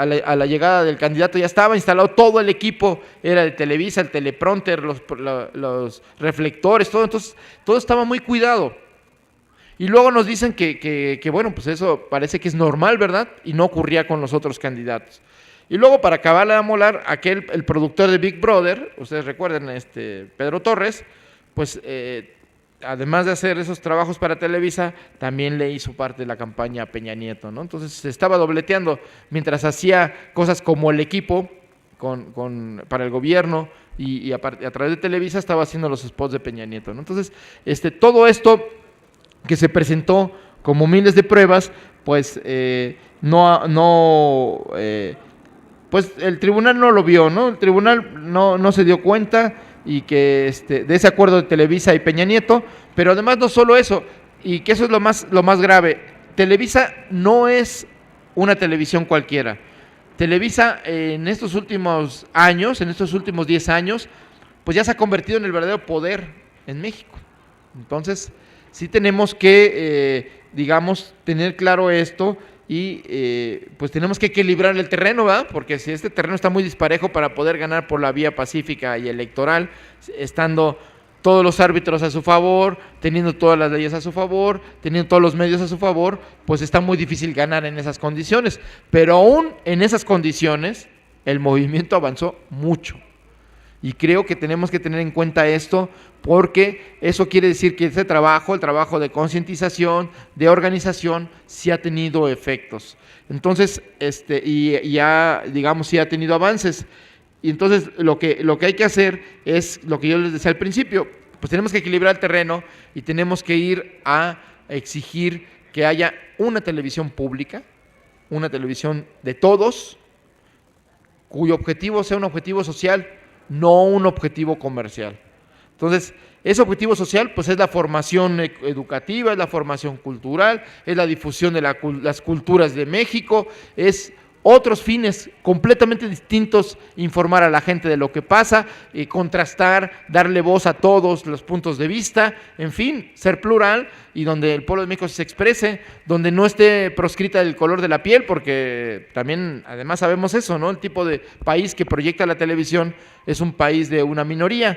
la llegada del candidato, ya estaba instalado todo el equipo, era de Televisa, el teleprompter, los reflectores, todo, entonces todo estaba muy cuidado. Y luego nos dicen que bueno, pues eso parece que es normal, ¿verdad? Y no ocurría con los otros candidatos. Y luego, para acabarla de amolar, el productor de Big Brother, ustedes recuerdan, Pedro Torres, pues además de hacer esos trabajos para Televisa, también le hizo parte de la campaña a Peña Nieto, ¿no? Entonces se estaba dobleteando mientras hacía cosas como el equipo para el gobierno y a través de Televisa estaba haciendo los spots de Peña Nieto, ¿no? Entonces, todo esto que se presentó como miles de pruebas, pues pues el tribunal no lo vio, ¿no? El tribunal no se dio cuenta y que de ese acuerdo de Televisa y Peña Nieto, pero además no solo eso, y que eso es lo más grave, Televisa no es una televisión cualquiera. Televisa en estos últimos años, en estos últimos 10 años, pues ya se ha convertido en el verdadero poder en México. Entonces, sí tenemos que, digamos, tener claro esto y pues tenemos que equilibrar el terreno, ¿verdad? Porque si este terreno está muy disparejo para poder ganar por la vía pacífica y electoral, estando todos los árbitros a su favor, teniendo todas las leyes a su favor, teniendo todos los medios a su favor, pues está muy difícil ganar en esas condiciones. Pero aún en esas condiciones, el movimiento avanzó mucho. Y creo que tenemos que tener en cuenta esto, porque eso quiere decir que el trabajo de concientización, de organización, sí ha tenido efectos. Entonces, y ya, digamos, sí ha tenido avances. Y entonces, lo que hay que hacer es lo que yo les decía al principio, pues tenemos que equilibrar el terreno y tenemos que ir a exigir que haya una televisión pública, una televisión de todos, cuyo objetivo sea un objetivo social, no un objetivo comercial. Entonces, ese objetivo social pues es la formación educativa, es la formación cultural, es la difusión de las culturas de México, es otros fines completamente distintos, informar a la gente de lo que pasa, contrastar, darle voz a todos los puntos de vista, en fin, ser plural y donde el pueblo de México se exprese, donde no esté proscrita el color de la piel, porque también además sabemos eso, ¿no? El tipo de país que proyecta la televisión es un país de una minoría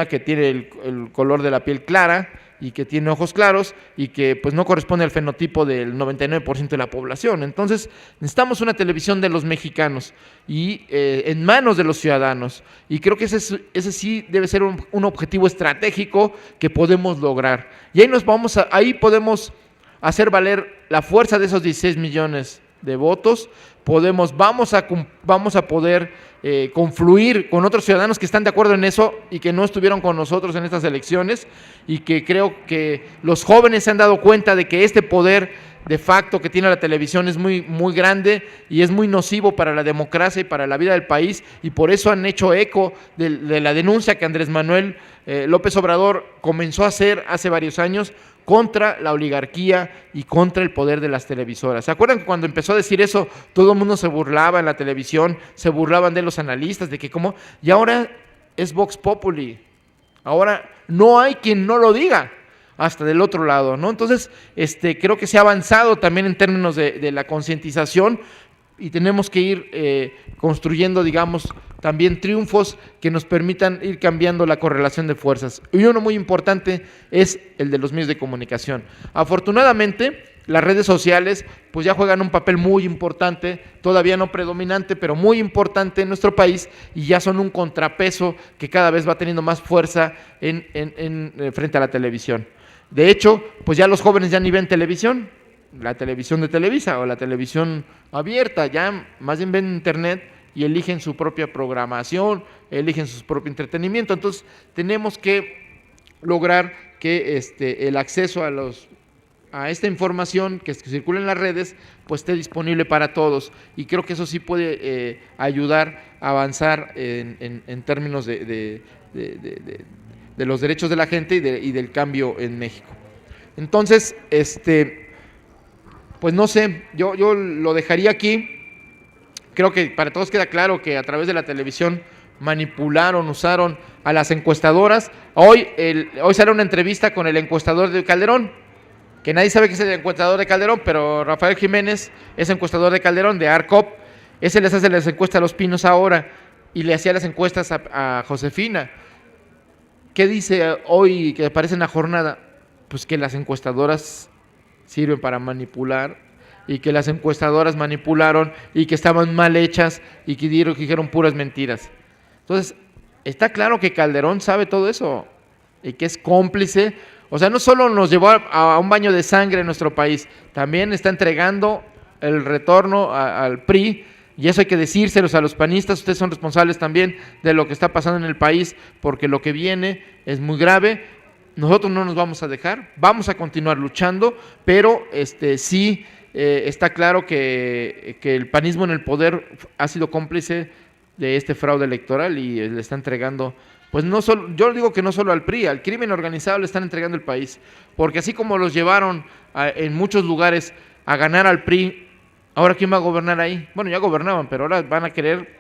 que tiene el color de la piel clara y que tiene ojos claros y que pues no corresponde al fenotipo del 99% de la población. Entonces necesitamos una televisión de los mexicanos y en manos de los ciudadanos, y creo que ese sí debe ser un objetivo estratégico que podemos lograr, y ahí podemos hacer valer la fuerza de esos 16 millones de votos, vamos a poder confluir con otros ciudadanos que están de acuerdo en eso y que no estuvieron con nosotros en estas elecciones, y que creo que los jóvenes se han dado cuenta de que este poder de facto que tiene la televisión es muy, muy grande y es muy nocivo para la democracia y para la vida del país, y por eso han hecho eco de la denuncia que Andrés Manuel López Obrador comenzó a hacer hace varios años contra la oligarquía y contra el poder de las televisoras. ¿Se acuerdan que cuando empezó a decir eso, todo el mundo se burlaba en la televisión, se burlaban de los analistas, de que cómo, y ahora es Vox Populi, ahora no hay quien no lo diga, hasta del otro lado, ¿no? Entonces, creo que se ha avanzado también en términos de la concientización, y tenemos que ir construyendo, digamos, también triunfos que nos permitan ir cambiando la correlación de fuerzas. Y uno muy importante es el de los medios de comunicación. Afortunadamente, las redes sociales pues ya juegan un papel muy importante, todavía no predominante, pero muy importante en nuestro país, y ya son un contrapeso que cada vez va teniendo más fuerza frente a la televisión. De hecho, pues ya los jóvenes ya ni ven televisión, la televisión de Televisa o la televisión abierta, ya más bien ven internet y eligen su propia programación, eligen su propio entretenimiento. Entonces tenemos que lograr que el acceso a esta información que circula en las redes pues esté disponible para todos, y creo que eso sí puede ayudar a avanzar en términos de los derechos de la gente y del cambio en México. Entonces, pues no sé, yo lo dejaría aquí. Creo que para todos queda claro que a través de la televisión usaron a las encuestadoras. Hoy sale una entrevista con el encuestador de Calderón, que nadie sabe que es el encuestador de Calderón, pero Rafael Jiménez es encuestador de Calderón, de ARCOP. Ese les hace las encuestas a Los Pinos ahora, y le hacía las encuestas a Josefina. ¿Qué dice hoy que aparece en la jornada? Pues que las encuestadoras sirven para manipular, y que las encuestadoras manipularon, y que estaban mal hechas, y que dijeron puras mentiras. Entonces, está claro que Calderón sabe todo eso, y que es cómplice. O sea, no solo nos llevó a un baño de sangre en nuestro país, también está entregando el retorno al PRI, y eso hay que decírselos a los panistas. Ustedes son responsables también de lo que está pasando en el país, porque lo que viene es muy grave. Nosotros no nos vamos a dejar, vamos a continuar luchando, pero sí está claro que el panismo en el poder ha sido cómplice de este fraude electoral, y le está entregando, pues no solo, yo digo que no solo al PRI, al crimen organizado le están entregando el país, porque así como los llevaron en muchos lugares a ganar al PRI, ahora ¿quién va a gobernar ahí? Bueno, ya gobernaban, pero ahora van a querer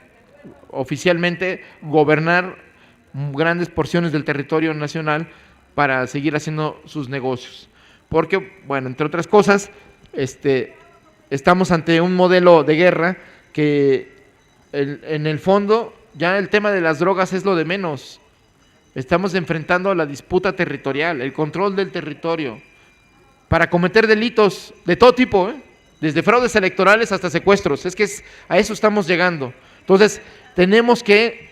oficialmente gobernar grandes porciones del territorio nacional para seguir haciendo sus negocios. Porque, bueno, entre otras cosas, estamos ante un modelo de guerra que en el fondo ya el tema de las drogas es lo de menos. Estamos enfrentando la disputa territorial, el control del territorio, para cometer delitos de todo tipo, desde fraudes electorales hasta secuestros. Es que a eso estamos llegando. Entonces, tenemos que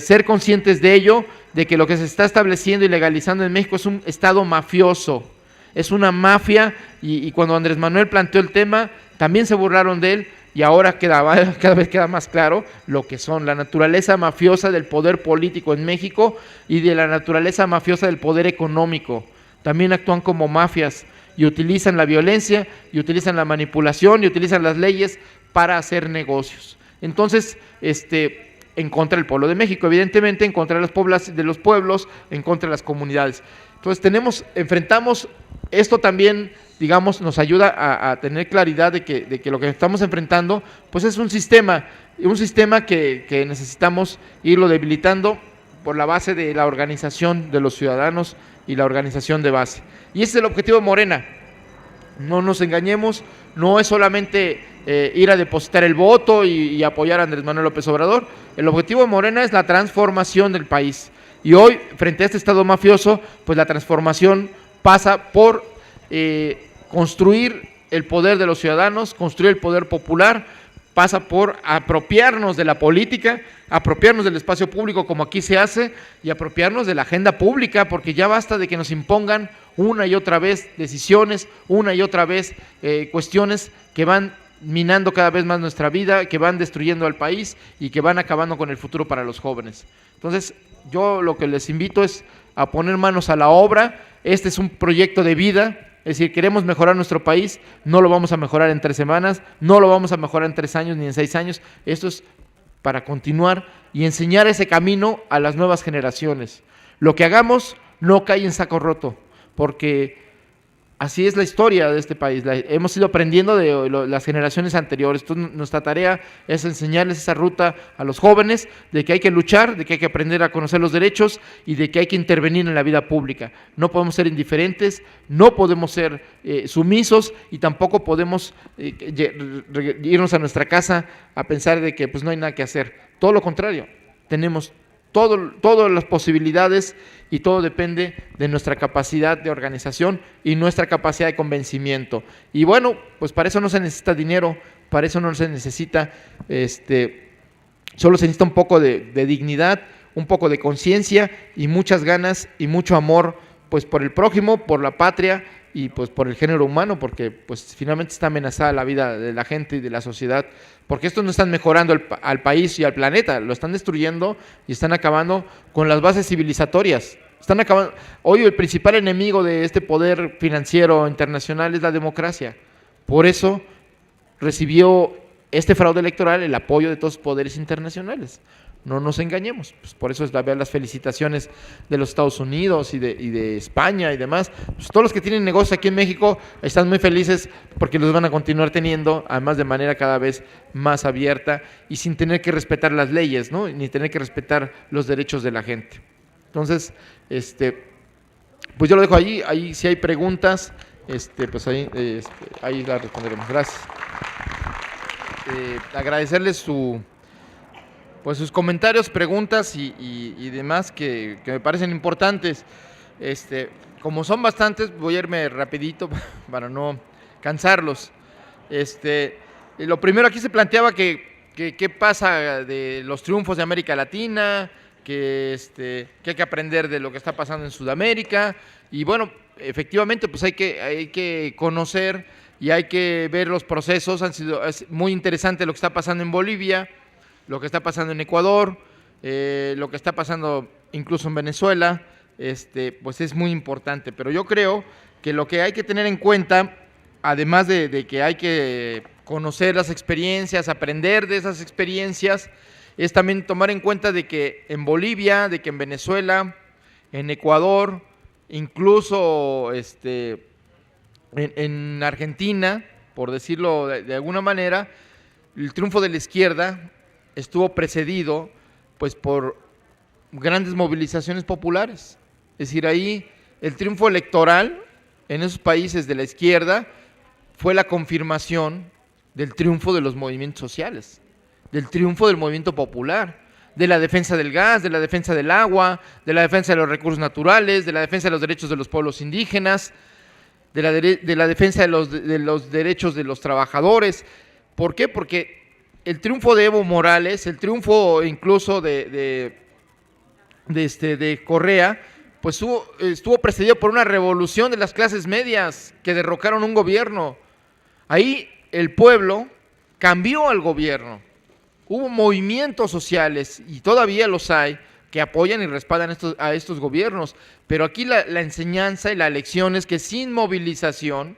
ser conscientes de ello, de que lo que se está estableciendo y legalizando en México es un estado mafioso, es una mafia, y cuando Andrés Manuel planteó el tema, también se burlaron de él, y ahora cada vez queda más claro lo que son la naturaleza mafiosa del poder político en México y de la naturaleza mafiosa del poder económico. También actúan como mafias y utilizan la violencia, y utilizan la manipulación, y utilizan las leyes para hacer negocios. Entonces, en contra del pueblo de México, evidentemente, en contra de los pueblos, en contra de las comunidades. Entonces enfrentamos esto también, digamos, nos ayuda a tener claridad de que lo que estamos enfrentando, pues es un sistema que necesitamos irlo debilitando por la base de la organización de los ciudadanos y la organización de base. Y ese es el objetivo de Morena. No nos engañemos, no es solamente ir a depositar el voto y apoyar a Andrés Manuel López Obrador. El objetivo de Morena es la transformación del país. Y hoy, frente a este estado mafioso, pues la transformación pasa por construir el poder de los ciudadanos, construir el poder popular, pasa por apropiarnos de la política, apropiarnos del espacio público como aquí se hace, y apropiarnos de la agenda pública, porque ya basta de que nos impongan una y otra vez decisiones, una y otra vez cuestiones que van minando cada vez más nuestra vida, que van destruyendo al país y que van acabando con el futuro para los jóvenes. Entonces, yo lo que les invito es a poner manos a la obra. Este es un proyecto de vida, es decir, queremos mejorar nuestro país, no lo vamos a mejorar en 3 semanas, no lo vamos a mejorar en 3 años ni en 6 años, esto es para continuar y enseñar ese camino a las nuevas generaciones. Lo que hagamos no cae en saco roto, porque Así es la historia de este país, hemos ido aprendiendo de las generaciones anteriores. Entonces, nuestra tarea es enseñarles esa ruta a los jóvenes, de que hay que luchar, de que hay que aprender a conocer los derechos y de que hay que intervenir en la vida pública. No podemos ser indiferentes, no podemos ser sumisos y tampoco podemos irnos a nuestra casa a pensar de que pues no hay nada que hacer. Todo lo contrario, tenemos todas las posibilidades y todo depende de nuestra capacidad de organización y nuestra capacidad de convencimiento. Y bueno, pues para eso no se necesita dinero, para eso no se necesita, solo se necesita un poco de dignidad, un poco de conciencia y muchas ganas y mucho amor, pues por el prójimo, por la patria y pues por el género humano, porque pues finalmente está amenazada la vida de la gente y de la sociedad, porque estos no están mejorando al país y al planeta, lo están destruyendo y están acabando con las bases civilizatorias. Están acabando. Hoy el principal enemigo de este poder financiero internacional es la democracia. Por eso recibió este fraude electoral el apoyo de todos los poderes internacionales. No nos engañemos, pues por eso es ver las felicitaciones de los Estados Unidos y de España y demás. Pues todos los que tienen negocios aquí en México están muy felices porque los van a continuar teniendo, además de manera cada vez más abierta y sin tener que respetar las leyes, ¿no? Ni tener que respetar los derechos de la gente. Entonces, pues yo lo dejo ahí si hay preguntas, pues ahí las responderemos. Gracias. Agradecerles sus comentarios, preguntas y demás que me parecen importantes. Como son bastantes, voy a irme rapidito para no cansarlos. Lo primero, aquí se planteaba qué pasa de los triunfos de América Latina, que hay que aprender de lo que está pasando en Sudamérica. Y bueno, efectivamente, pues hay que conocer y hay que ver los procesos. Es muy interesante lo que está pasando en Bolivia, lo que está pasando en Ecuador, lo que está pasando incluso en Venezuela, pues es muy importante. Pero yo creo que lo que hay que tener en cuenta, además de que hay que conocer las experiencias, aprender de esas experiencias, es también tomar en cuenta de que en Bolivia, de que en Venezuela, en Ecuador, incluso en Argentina, por decirlo de alguna manera, el triunfo de la izquierda estuvo precedido pues por grandes movilizaciones populares. Es decir, ahí el triunfo electoral en esos países de la izquierda fue la confirmación del triunfo de los movimientos sociales, del triunfo del movimiento popular, de la defensa del gas, de la defensa del agua, de la defensa de los recursos naturales, de la defensa de los derechos de los pueblos indígenas, de la defensa de los derechos de los trabajadores. ¿Por qué? Porque el triunfo de Evo Morales, el triunfo incluso de Correa, pues estuvo precedido por una revolución de las clases medias que derrocaron un gobierno. Ahí el pueblo cambió al gobierno. Hubo movimientos sociales, y todavía los hay, que apoyan y respaldan a estos gobiernos. Pero aquí la enseñanza y la lección es que sin movilización,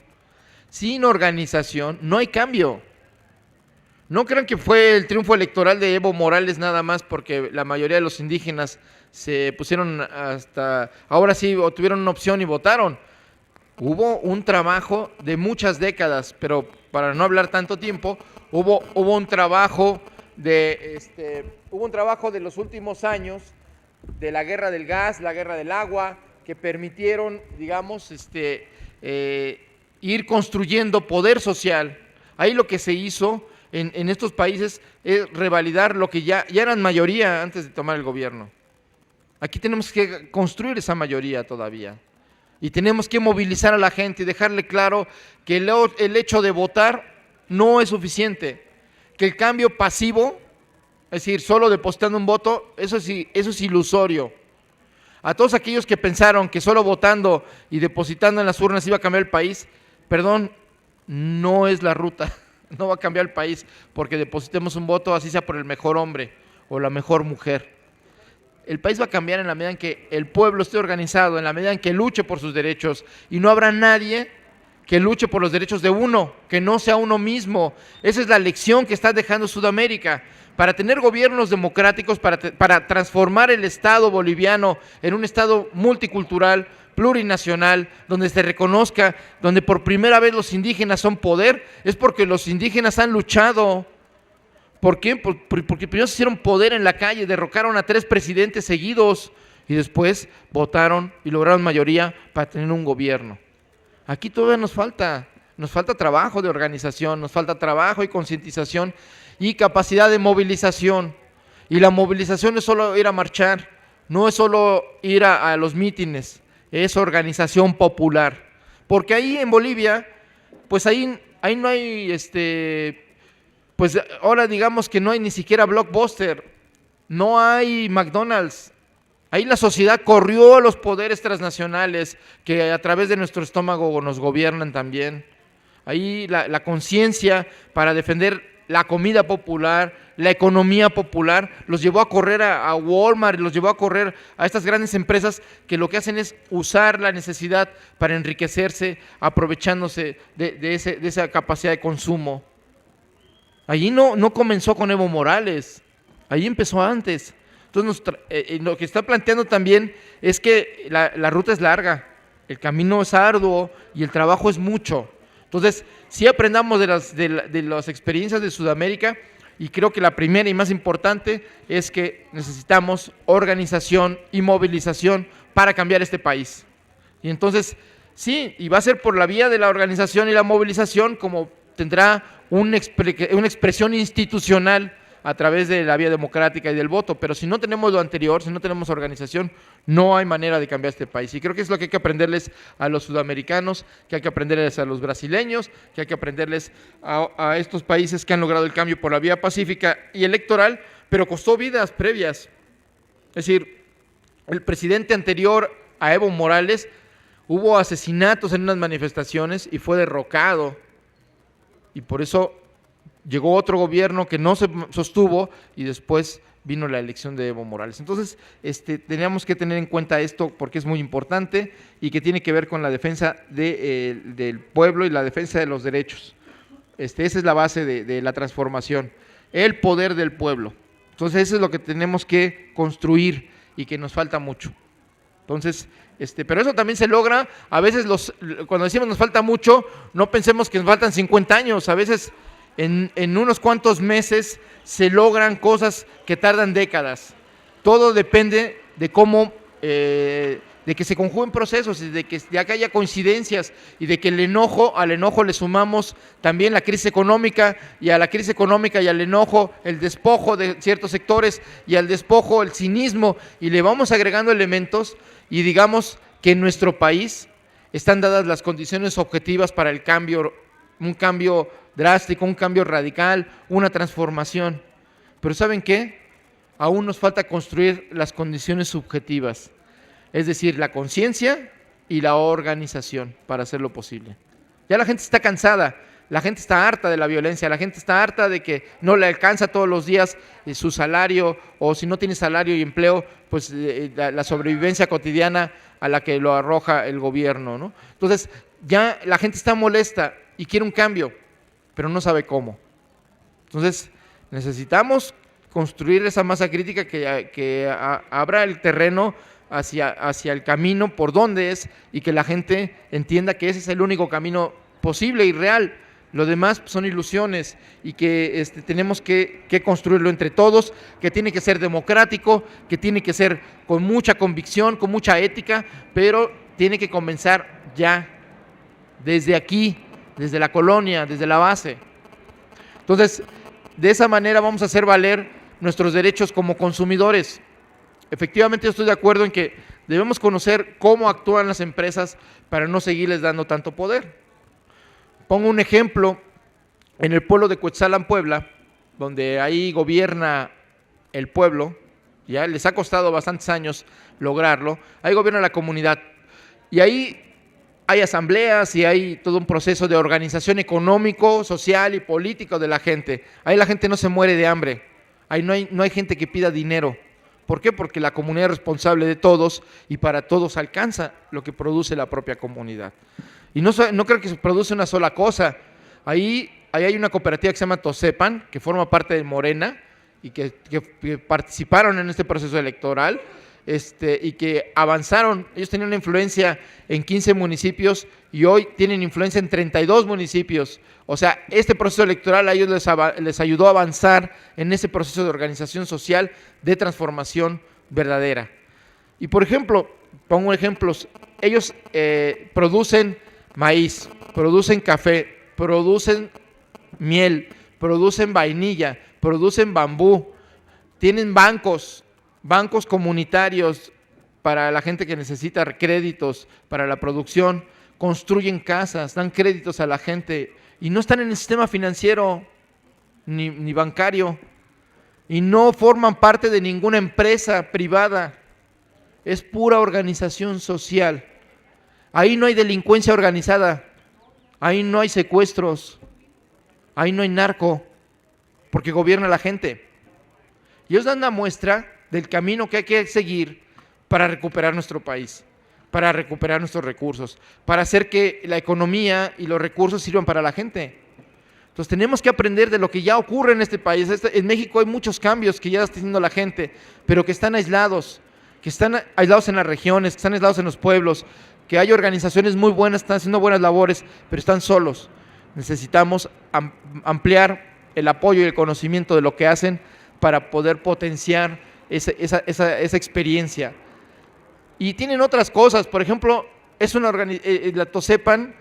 sin organización, no hay cambio. No crean que fue el triunfo electoral de Evo Morales nada más porque la mayoría de los indígenas se pusieron ahora sí, o tuvieron una opción y votaron. Hubo un trabajo de muchas décadas, pero para no hablar tanto tiempo, hubo un trabajo de los últimos años, de la guerra del gas, la guerra del agua, que permitieron, digamos, ir construyendo poder social. Ahí lo que se hizo en estos países es revalidar lo que ya eran mayoría antes de tomar el gobierno. Aquí tenemos que construir esa mayoría todavía. Y tenemos que movilizar a la gente y dejarle claro que el hecho de votar no es suficiente. Que el cambio pasivo, es decir, solo depositando un voto, eso es ilusorio. A todos aquellos que pensaron que solo votando y depositando en las urnas iba a cambiar el país, perdón, no es la ruta. No va a cambiar el país porque depositemos un voto, así sea por el mejor hombre o la mejor mujer. El país va a cambiar en la medida en que el pueblo esté organizado, en la medida en que luche por sus derechos, y no habrá nadie que luche por los derechos de uno, que no sea uno mismo. Esa es la lección que está dejando Sudamérica. Para tener gobiernos democráticos, para transformar el Estado boliviano en un Estado multicultural, plurinacional, donde se reconozca, donde por primera vez los indígenas son poder, es porque los indígenas han luchado. ¿Por qué? Porque primero se hicieron poder en la calle, derrocaron a 3 presidentes seguidos y después votaron y lograron mayoría para tener un gobierno. Aquí todavía nos falta trabajo de organización, nos falta trabajo y concientización y capacidad de movilización. Y la movilización es solo ir a marchar, no es solo ir a los mítines, es organización popular. Porque ahí en Bolivia, pues ahí no hay, pues ahora digamos que no hay ni siquiera Blockbuster, no hay McDonald's. Ahí la sociedad corrió a los poderes transnacionales que a través de nuestro estómago nos gobiernan también. Ahí la conciencia para defender la comida popular, la economía popular, los llevó a correr a Walmart, los llevó a correr a estas grandes empresas que lo que hacen es usar la necesidad para enriquecerse, aprovechándose de esa capacidad de consumo. Allí no comenzó con Evo Morales, allí empezó antes. Entonces lo que está planteando también es que la ruta es larga, el camino es arduo y el trabajo es mucho. Entonces, sí aprendamos de las experiencias de Sudamérica, y creo que la primera y más importante es que necesitamos organización y movilización para cambiar este país. Y entonces, sí, y va a ser por la vía de la organización y la movilización como tendrá una expresión institucional a través de la vía democrática y del voto, pero si no tenemos lo anterior, si no tenemos organización, no hay manera de cambiar este país. Y creo que es lo que hay que aprenderles a los sudamericanos, que hay que aprenderles a los brasileños, que hay que aprenderles a estos países que han logrado el cambio por la vía pacífica y electoral, pero costó vidas previas. Es decir, el presidente anterior a Evo Morales hubo asesinatos en unas manifestaciones y fue derrocado, y por eso llegó otro gobierno que no se sostuvo y después vino la elección de Evo Morales. Entonces, teníamos que tener en cuenta esto porque es muy importante y que tiene que ver con la defensa del pueblo y la defensa de los derechos. Esa es la base de la transformación, el poder del pueblo. Entonces, eso es lo que tenemos que construir y que nos falta mucho. Entonces, pero eso también se logra. A veces cuando decimos nos falta mucho, no pensemos que nos faltan 50 años, a veces en unos cuantos meses se logran cosas que tardan décadas. Todo depende de cómo, de que se conjuguen procesos, de que haya coincidencias y de que al enojo le sumamos también la crisis económica, y a la crisis económica y al enojo el despojo de ciertos sectores, y al despojo el cinismo, y le vamos agregando elementos, y digamos que en nuestro país están dadas las condiciones objetivas para el cambio, un cambio drástico, un cambio radical, una transformación. Pero ¿saben qué? Aún nos falta construir las condiciones subjetivas, es decir, la conciencia y la organización para hacerlo posible. Ya la gente está cansada, la gente está harta de la violencia, la gente está harta de que no le alcanza todos los días su salario, o si no tiene salario y empleo, pues la sobrevivencia cotidiana a la que lo arroja el gobierno, ¿no? Entonces, ya la gente está molesta y quiere un cambio, pero no sabe cómo. Entonces, necesitamos construir esa masa crítica que abra el terreno hacia el camino por donde es, y que la gente entienda que ese es el único camino posible y real. Lo demás son ilusiones, y que tenemos que construirlo entre todos, que tiene que ser democrático, que tiene que ser con mucha convicción, con mucha ética, pero tiene que comenzar ya, desde aquí, desde la colonia, desde la base. Entonces, de esa manera vamos a hacer valer nuestros derechos como consumidores. Efectivamente, yo estoy de acuerdo en que debemos conocer cómo actúan las empresas para no seguirles dando tanto poder. Pongo un ejemplo, en el pueblo de Cuetzalan, Puebla, donde ahí gobierna el pueblo, ya les ha costado bastantes años lograrlo, ahí gobierna la comunidad, y ahí hay asambleas y hay todo un proceso de organización económico, social y político de la gente. Ahí la gente no se muere de hambre, ahí no hay gente que pida dinero. ¿Por qué? Porque la comunidad es responsable de todos y para todos alcanza lo que produce la propia comunidad. Y no creo que se produce una sola cosa. Ahí hay una cooperativa que se llama Tosepan, que forma parte de Morena y que participaron en este proceso electoral, y que avanzaron. Ellos tenían una influencia en 15 municipios y hoy tienen influencia en 32 municipios. O sea, este proceso electoral a ellos les ayudó a avanzar en ese proceso de organización social, de transformación verdadera. Y por ejemplo, pongo ejemplos, ellos producen maíz, producen café, producen miel, producen vainilla, producen bambú, tienen bancos comunitarios para la gente que necesita créditos para la producción, construyen casas, dan créditos a la gente y no están en el sistema financiero ni bancario y no forman parte de ninguna empresa privada, es pura organización social. Ahí no hay delincuencia organizada, ahí no hay secuestros, ahí no hay narco, porque gobierna la gente. Y ellos dan una muestra del camino que hay que seguir para recuperar nuestro país, para recuperar nuestros recursos, para hacer que la economía y los recursos sirvan para la gente. Entonces tenemos que aprender de lo que ya ocurre en este país. En México hay muchos cambios que ya está haciendo la gente, pero que están aislados en las regiones, que están aislados en los pueblos, que hay organizaciones muy buenas, están haciendo buenas labores, pero están solos. Necesitamos ampliar el apoyo y el conocimiento de lo que hacen para poder potenciar esa experiencia. Y tienen otras cosas, por ejemplo, la Tosepan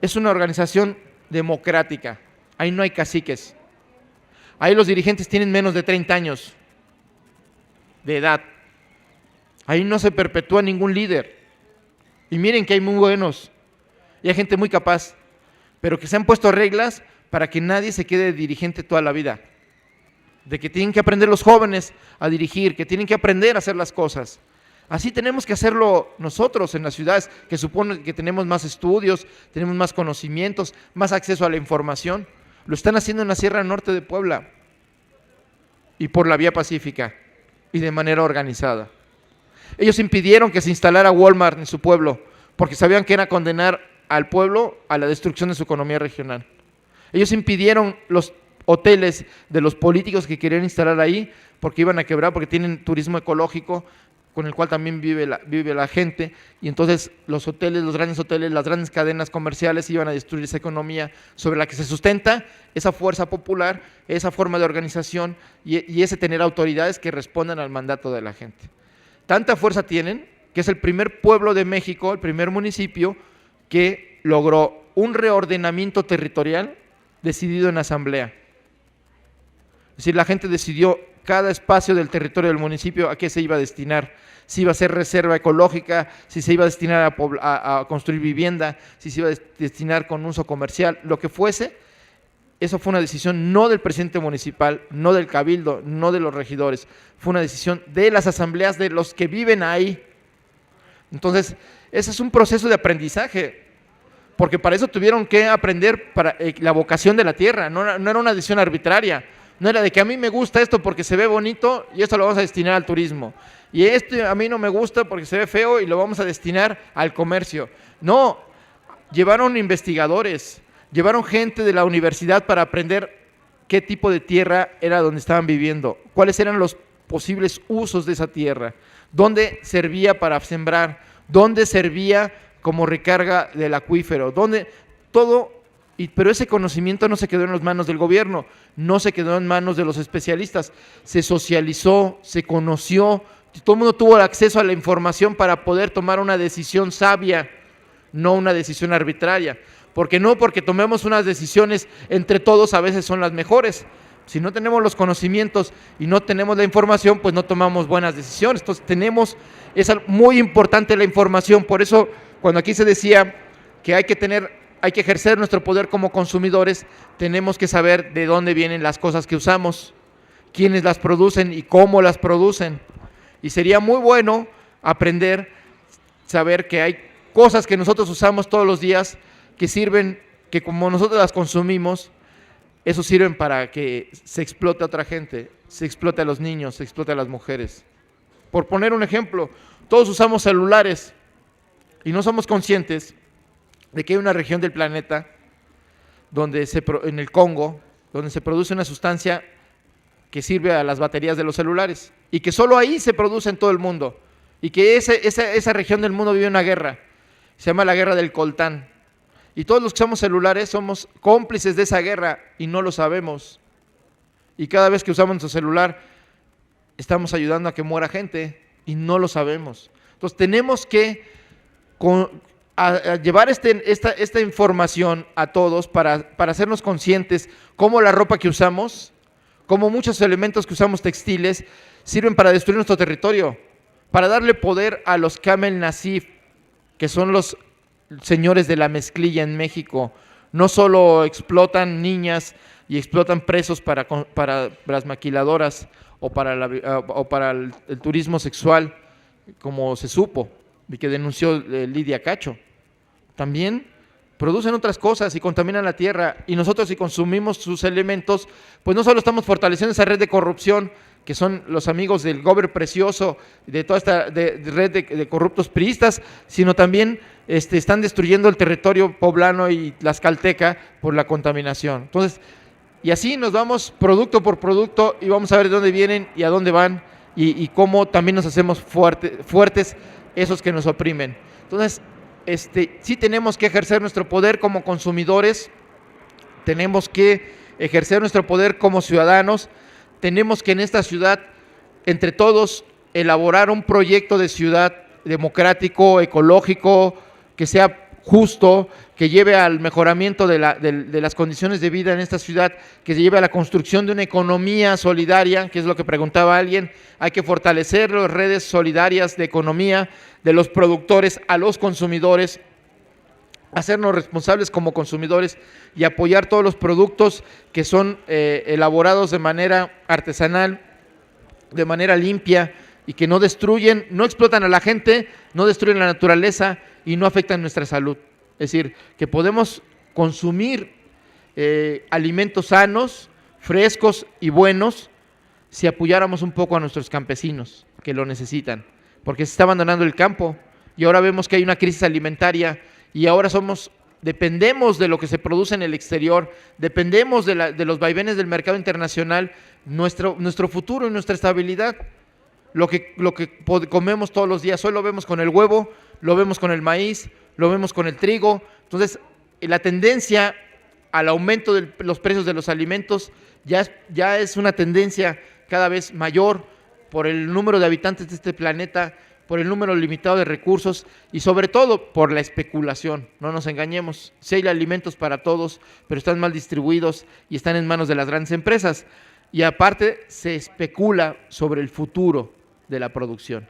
es una organización democrática, ahí no hay caciques, ahí los dirigentes tienen menos de 30 años de edad, ahí no se perpetúa ningún líder, y miren que hay muy buenos, y hay gente muy capaz, pero que se han puesto reglas para que nadie se quede dirigente toda la vida, de que tienen que aprender los jóvenes a dirigir, que tienen que aprender a hacer las cosas. Así tenemos que hacerlo nosotros en las ciudades, que supone que tenemos más estudios, tenemos más conocimientos, más acceso a la información. Lo están haciendo en la Sierra Norte de Puebla y por la vía pacífica y de manera organizada. Ellos impidieron que se instalara Walmart en su pueblo porque sabían que era condenar al pueblo a la destrucción de su economía regional. Ellos impidieron los hoteles de los políticos que querían instalar ahí porque iban a quebrar, porque tienen turismo ecológico con el cual también vive la gente, y entonces los grandes hoteles, las grandes cadenas comerciales iban a destruir esa economía sobre la que se sustenta esa fuerza popular, esa forma de organización y ese tener autoridades que respondan al mandato de la gente. Tanta fuerza tienen que es el primer pueblo de México, el primer municipio que logró un reordenamiento territorial decidido en asamblea. Es decir, la gente decidió cada espacio del territorio del municipio a qué se iba a destinar, si iba a ser reserva ecológica, si se iba a destinar a construir vivienda, si se iba a destinar con uso comercial, lo que fuese. Eso fue una decisión no del presidente municipal, no del cabildo, no de los regidores, fue una decisión de las asambleas, de los que viven ahí. Entonces, ese es un proceso de aprendizaje, porque para eso tuvieron que aprender para la vocación de la tierra, no era una decisión arbitraria. No era de que a mí me gusta esto porque se ve bonito y esto lo vamos a destinar al turismo. Y esto a mí no me gusta porque se ve feo y lo vamos a destinar al comercio. No, llevaron investigadores, llevaron gente de la universidad para aprender qué tipo de tierra era donde estaban viviendo, cuáles eran los posibles usos de esa tierra, dónde servía para sembrar, dónde servía como recarga del acuífero, dónde todo. Pero ese conocimiento no se quedó en las manos del gobierno, no se quedó en manos de los especialistas, se socializó, se conoció, todo el mundo tuvo acceso a la información para poder tomar una decisión sabia, no una decisión arbitraria. Porque tomemos unas decisiones entre todos a veces son las mejores. Si no tenemos los conocimientos y no tenemos la información, pues no tomamos buenas decisiones. Entonces es muy importante la información. Por eso cuando aquí se decía que hay que ejercer nuestro poder como consumidores, tenemos que saber de dónde vienen las cosas que usamos, quiénes las producen y cómo las producen. Y sería muy bueno saber que hay cosas que nosotros usamos todos los días que sirven, que como nosotros las consumimos, eso sirven para que se explote a otra gente, se explote a los niños, se explote a las mujeres. Por poner un ejemplo, todos usamos celulares y no somos conscientes de que hay una región del planeta donde en el Congo, donde se produce una sustancia que sirve a las baterías de los celulares y que solo ahí se produce en todo el mundo y que esa región del mundo vive una guerra, se llama la guerra del coltán, y todos los que usamos celulares somos cómplices de esa guerra y no lo sabemos, y cada vez que usamos nuestro celular estamos ayudando a que muera gente y no lo sabemos. Entonces tenemos que a llevar esta información a todos para hacernos conscientes cómo la ropa que usamos, cómo muchos elementos que usamos textiles sirven para destruir nuestro territorio, para darle poder a los Camel Nasif, que son los señores de la mezclilla en México. No solo explotan niñas y explotan presos para las maquiladoras o para el turismo sexual, como se supo y que denunció Lidia Cacho. También producen otras cosas y contaminan la tierra, y nosotros, si consumimos sus elementos, pues no solo estamos fortaleciendo esa red de corrupción que son los amigos del Gober Precioso, de toda esta red de corruptos priistas, sino también están destruyendo el territorio poblano y tlaxcalteca por la contaminación. Entonces, y así nos vamos producto por producto y vamos a ver de dónde vienen y a dónde van, y cómo también nos hacemos fuertes esos que nos oprimen. Entonces, sí tenemos que ejercer nuestro poder como consumidores, tenemos que ejercer nuestro poder como ciudadanos, tenemos que en esta ciudad, entre todos, elaborar un proyecto de ciudad democrático, ecológico, que sea justo, que lleve al mejoramiento de las condiciones de vida en esta ciudad, que se lleve a la construcción de una economía solidaria, que es lo que preguntaba alguien. Hay que fortalecer las redes solidarias de economía, de los productores a los consumidores, hacernos responsables como consumidores y apoyar todos los productos que son elaborados de manera artesanal, de manera limpia, y que no destruyen, no explotan a la gente, no destruyen la naturaleza y no afectan nuestra salud. Es decir, que podemos consumir alimentos sanos, frescos y buenos si apoyáramos un poco a nuestros campesinos que lo necesitan, porque se está abandonando el campo y ahora vemos que hay una crisis alimentaria y ahora dependemos de lo que se produce en el exterior, dependemos de los vaivenes del mercado internacional, nuestro futuro y nuestra estabilidad. Lo que comemos todos los días, hoy lo vemos con el huevo, lo vemos con el maíz, lo vemos con el trigo. Entonces, la tendencia al aumento de los precios de los alimentos ya es una tendencia cada vez mayor por el número de habitantes de este planeta, por el número limitado de recursos y sobre todo por la especulación. No nos engañemos, sí hay alimentos para todos, pero están mal distribuidos y están en manos de las grandes empresas. Y aparte se especula sobre el futuro de la producción.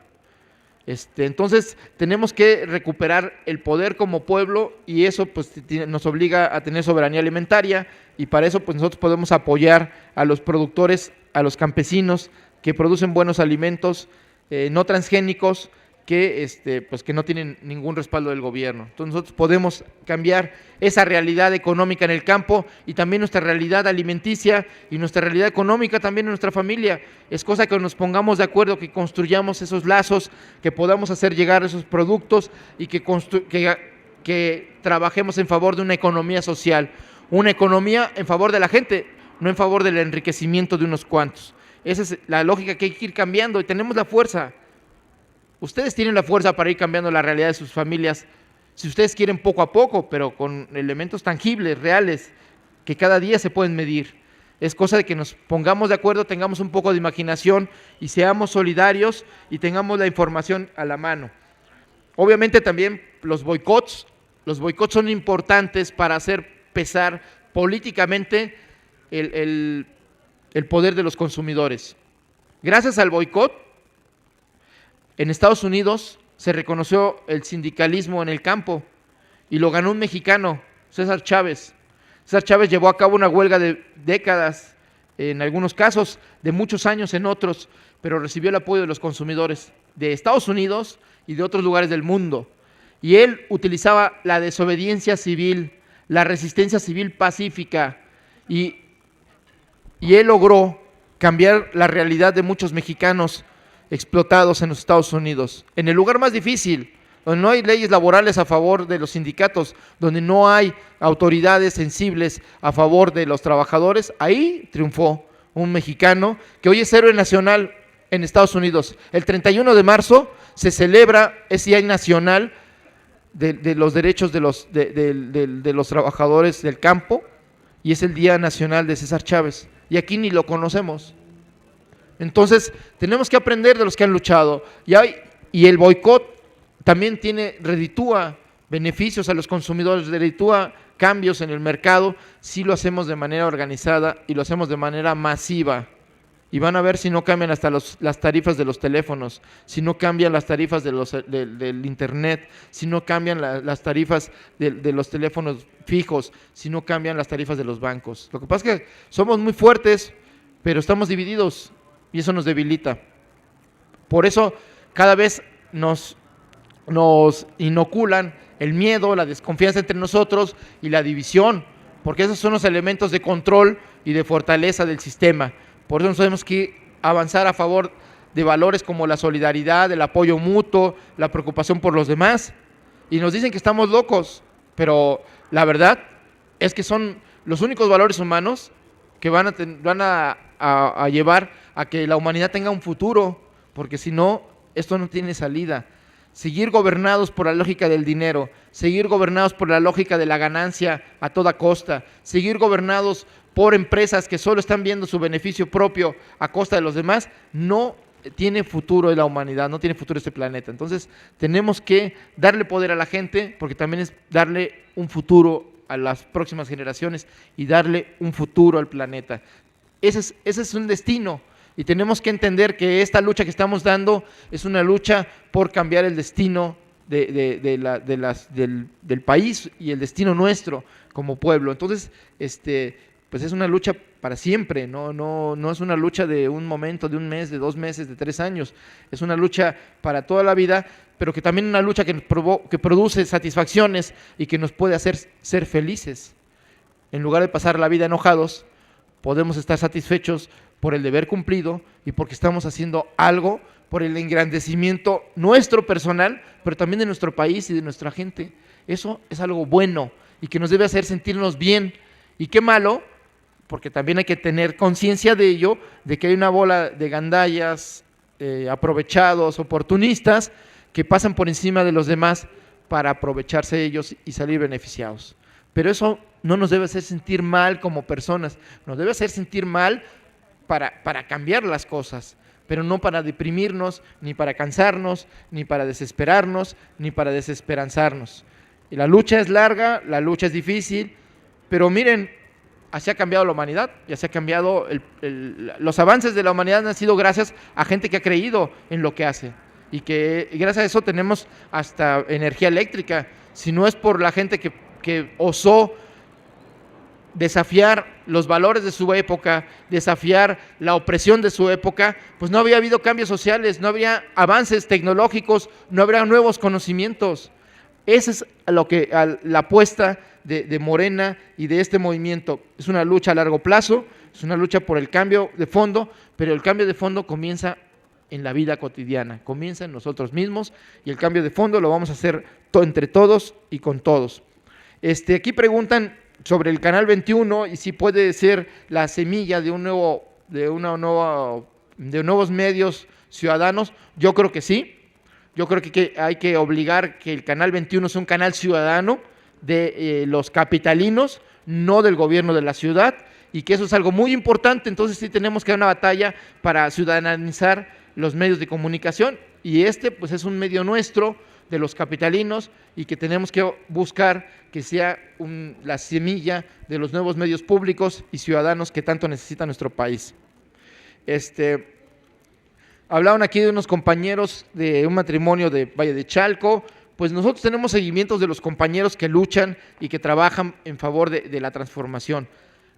Entonces tenemos que recuperar el poder como pueblo y eso pues nos obliga a tener soberanía alimentaria, y para eso pues nosotros podemos apoyar a los productores, a los campesinos que producen buenos alimentos no transgénicos, que no tienen ningún respaldo del gobierno. Entonces nosotros podemos cambiar esa realidad económica en el campo y también nuestra realidad alimenticia y nuestra realidad económica también en nuestra familia. Es cosa que nos pongamos de acuerdo, que construyamos esos lazos, que podamos hacer llegar esos productos y que trabajemos en favor de una economía social, una economía en favor de la gente, no en favor del enriquecimiento de unos cuantos. Esa es la lógica que hay que ir cambiando y tenemos la fuerza. Ustedes tienen la fuerza para ir cambiando la realidad de sus familias, si ustedes quieren, poco a poco, pero con elementos tangibles, reales, que cada día se pueden medir. Es cosa de que nos pongamos de acuerdo, tengamos un poco de imaginación y seamos solidarios y tengamos la información a la mano. Obviamente también los boicots son importantes para hacer pesar políticamente el poder de los consumidores. Gracias al boicot, en Estados Unidos se reconoció el sindicalismo en el campo y lo ganó un mexicano, César Chávez. César Chávez llevó a cabo una huelga de décadas, en algunos casos, de muchos años en otros, pero recibió el apoyo de los consumidores de Estados Unidos y de otros lugares del mundo. Y él utilizaba la desobediencia civil, la resistencia civil pacífica, y él logró cambiar la realidad de muchos mexicanos explotados en los Estados Unidos, en el lugar más difícil, donde no hay leyes laborales a favor de los sindicatos, donde no hay autoridades sensibles a favor de los trabajadores, ahí triunfó un mexicano que hoy es héroe nacional en Estados Unidos. El 31 de marzo se celebra ese Día Nacional de los derechos de los trabajadores del campo, y es el Día Nacional de César Chávez, y aquí ni lo conocemos. Entonces tenemos que aprender de los que han luchado, y el boicot también reditúa beneficios a los consumidores, reditúa cambios en el mercado, si lo hacemos de manera organizada y lo hacemos de manera masiva. Y van a ver si no cambian hasta las tarifas de los teléfonos, si no cambian las tarifas del internet, si no cambian las tarifas de los teléfonos fijos, si no cambian las tarifas de los bancos. Lo que pasa es que somos muy fuertes, pero estamos divididos y eso nos debilita. Por eso cada vez nos inoculan el miedo, la desconfianza entre nosotros y la división, porque esos son los elementos de control y de fortaleza del sistema. Por eso nos tenemos que avanzar a favor de valores como la solidaridad, el apoyo mutuo, la preocupación por los demás. Y nos dicen que estamos locos, pero la verdad es que son los únicos valores humanos que van a llevar a que la humanidad tenga un futuro, porque si no, esto no tiene salida. Seguir gobernados por la lógica del dinero, seguir gobernados por la lógica de la ganancia a toda costa, seguir gobernados por empresas que solo están viendo su beneficio propio a costa de los demás, no tiene futuro en la humanidad, no tiene futuro este planeta. Entonces tenemos que darle poder a la gente, porque también es darle un futuro a las próximas generaciones y darle un futuro al planeta. Ese es un destino, y tenemos que entender que esta lucha que estamos dando es una lucha por cambiar el destino del país y el destino nuestro como pueblo. Entonces, pues es una lucha para siempre, no es una lucha de un momento, de un mes, de 2 meses, de 3 años. Es una lucha para toda la vida, pero que también es una lucha que produce satisfacciones y que nos puede hacer ser felices. En lugar de pasar la vida enojados, podemos estar satisfechos por el deber cumplido y porque estamos haciendo algo por el engrandecimiento nuestro personal, pero también de nuestro país y de nuestra gente. Eso es algo bueno y que nos debe hacer sentirnos bien. Y qué malo, porque también hay que tener conciencia de ello, de que hay una bola de gandallas, aprovechados, oportunistas, que pasan por encima de los demás para aprovecharse ellos y salir beneficiados. Pero eso no nos debe hacer sentir mal como personas, nos debe hacer sentir mal para cambiar las cosas, pero no para deprimirnos, ni para cansarnos, ni para desesperarnos, ni para desesperanzarnos. Y la lucha es larga, la lucha es difícil, pero miren, así ha cambiado la humanidad, y así ha cambiado los avances de la humanidad han sido gracias a gente que ha creído en lo que hace, y gracias a eso tenemos hasta energía eléctrica. Si no es por la gente que osó desafiar los valores de su época, desafiar la opresión de su época, pues no habría habido cambios sociales, no habría avances tecnológicos, no habría nuevos conocimientos. Esa es la apuesta de Morena y de este movimiento. Es una lucha a largo plazo, es una lucha por el cambio de fondo, pero el cambio de fondo comienza en la vida cotidiana, comienza en nosotros mismos, y el cambio de fondo lo vamos a hacer entre todos y con todos. Aquí preguntan sobre el Canal 21 y si puede ser la semilla de nuevos medios ciudadanos. Yo creo que sí. Yo creo que hay que obligar que el Canal 21 sea un canal ciudadano de los capitalinos, no del gobierno de la ciudad, y que eso es algo muy importante. Entonces sí tenemos que dar una batalla para ciudadanizar los medios de comunicación, y pues es un medio nuestro, de los capitalinos, y que tenemos que buscar que sea la semilla de los nuevos medios públicos y ciudadanos que tanto necesita nuestro país. Hablaban aquí de unos compañeros de un matrimonio de Valle de Chalco. Pues nosotros tenemos seguimientos de los compañeros que luchan y que trabajan en favor de la transformación.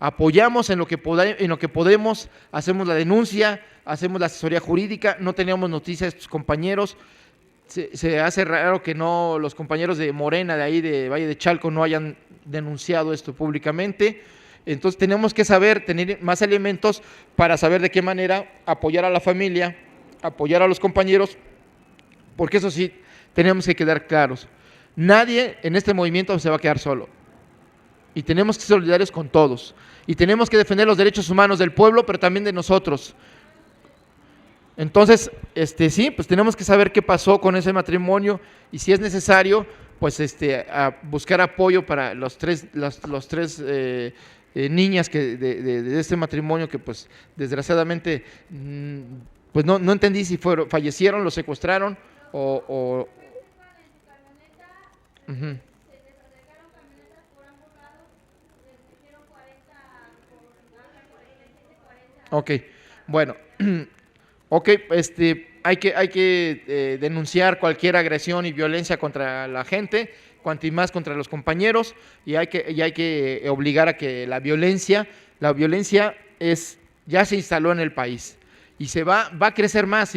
Apoyamos en lo que podemos, hacemos la denuncia, hacemos la asesoría jurídica. No teníamos noticias de estos compañeros. Se hace raro que los compañeros de Morena de ahí de Valle de Chalco no hayan denunciado esto públicamente. Entonces tenemos que tener más elementos para saber de qué manera apoyar a la familia, apoyar a los compañeros, porque eso sí, tenemos que quedar claros. Nadie en este movimiento se va a quedar solo. Y tenemos que ser solidarios con todos. Y tenemos que defender los derechos humanos del pueblo, pero también de nosotros. Entonces, sí, pues tenemos que saber qué pasó con ese matrimonio y si es necesario, pues a buscar apoyo para los tres niñas de este matrimonio que pues desgraciadamente pues no entendí si fallecieron, los secuestraron o uh-huh. Ok, bueno, ok, hay que denunciar cualquier agresión y violencia contra la gente, cuanto y más contra los compañeros, y hay que obligar a que la violencia ya se instaló en el país y va a crecer más.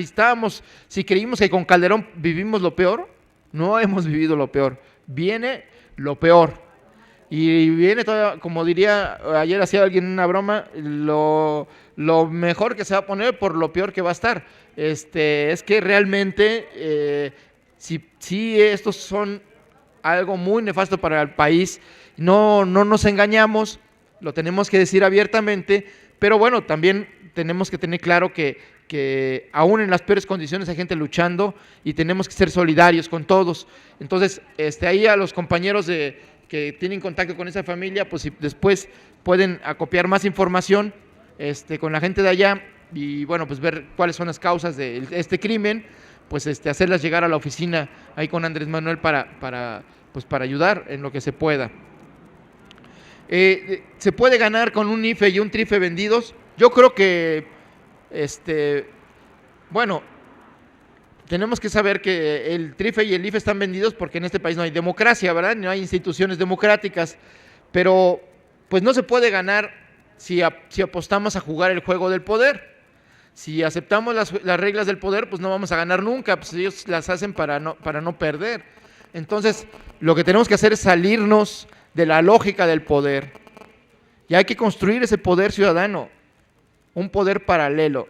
Si creímos que con Calderón vivimos lo peor, no hemos vivido lo peor, viene lo peor. Y viene todavía, como diría, ayer hacía alguien una broma, lo mejor que se va a poner por lo peor que va a estar. Es que realmente, si estos son algo muy nefasto para el país, no nos engañamos, lo tenemos que decir abiertamente, pero bueno, también tenemos que tener claro que aún en las peores condiciones hay gente luchando y tenemos que ser solidarios con todos. Entonces, ahí a los compañeros que tienen contacto con esa familia, pues si después pueden acopiar más información con la gente de allá y bueno, pues ver cuáles son las causas de este crimen, pues hacerlas llegar a la oficina ahí con Andrés Manuel para ayudar en lo que se pueda. ¿Se puede ganar con un IFE y un TRIFE vendidos? Yo creo que, bueno, tenemos que saber que el TRIFE y el IFE están vendidos porque en este país no hay democracia, ¿verdad? No hay instituciones democráticas, pero pues no se puede ganar si apostamos a jugar el juego del poder. Si aceptamos las reglas del poder, pues no vamos a ganar nunca, pues ellos las hacen para no perder. Entonces, lo que tenemos que hacer es salirnos de la lógica del poder. Y hay que construir ese poder ciudadano, un poder paralelo,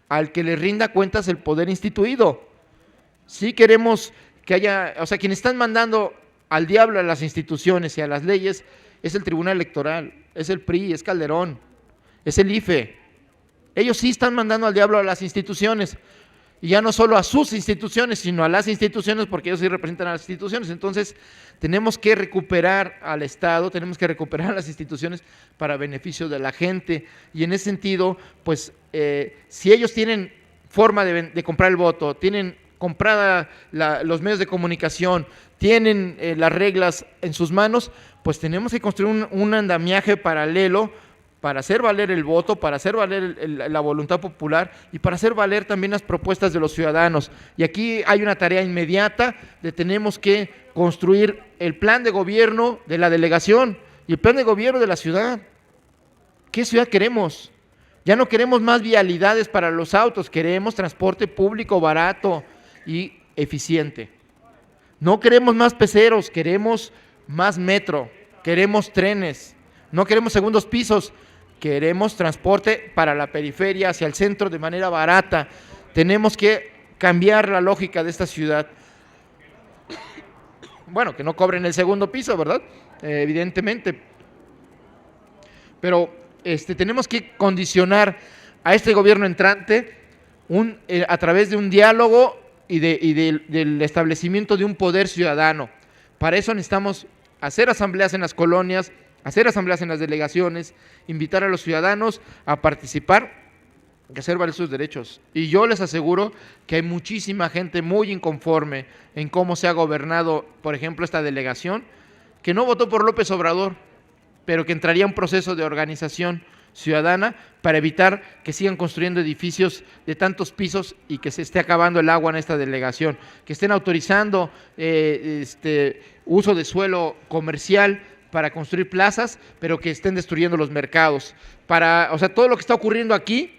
al que le rinda cuentas el poder instituido. Si queremos que haya, o sea, quienes están mandando al diablo a las instituciones y a las leyes, es el Tribunal Electoral, es el PRI, es Calderón, es el IFE. Ellos sí están mandando al diablo a las instituciones, y ya no solo a sus instituciones, sino a las instituciones, porque ellos sí representan a las instituciones. Entonces, tenemos que recuperar al Estado, tenemos que recuperar a las instituciones para beneficio de la gente, y en ese sentido, pues, si ellos tienen forma de comprar el voto, tienen comprada los medios de comunicación, tienen las reglas en sus manos, pues tenemos que construir un andamiaje paralelo para hacer valer el voto, para hacer valer la voluntad popular y para hacer valer también las propuestas de los ciudadanos. Y aquí hay una tarea inmediata tenemos que construir el plan de gobierno de la delegación y el plan de gobierno de la ciudad. ¿Qué ciudad queremos? Ya no queremos más vialidades para los autos, queremos transporte público barato y eficiente. No queremos más peceros, queremos más metro, queremos trenes, no queremos segundos pisos, queremos transporte para la periferia hacia el centro de manera barata. Tenemos que cambiar la lógica de esta ciudad. Bueno, que no cobren el segundo piso, ¿verdad? Evidentemente. Pero tenemos que condicionar a este gobierno entrante a través de un diálogo y del establecimiento de un poder ciudadano. Para eso necesitamos hacer asambleas en las colonias, hacer asambleas en las delegaciones, invitar a los ciudadanos a participar y hacer valer sus derechos. Y yo les aseguro que hay muchísima gente muy inconforme en cómo se ha gobernado, por ejemplo, esta delegación, que no votó por López Obrador, pero que entraría a un proceso de organización ciudadana para evitar que sigan construyendo edificios de tantos pisos y que se esté acabando el agua en esta delegación, que estén autorizando uso de suelo comercial para construir plazas, pero que estén destruyendo los mercados. O sea, todo lo que está ocurriendo aquí,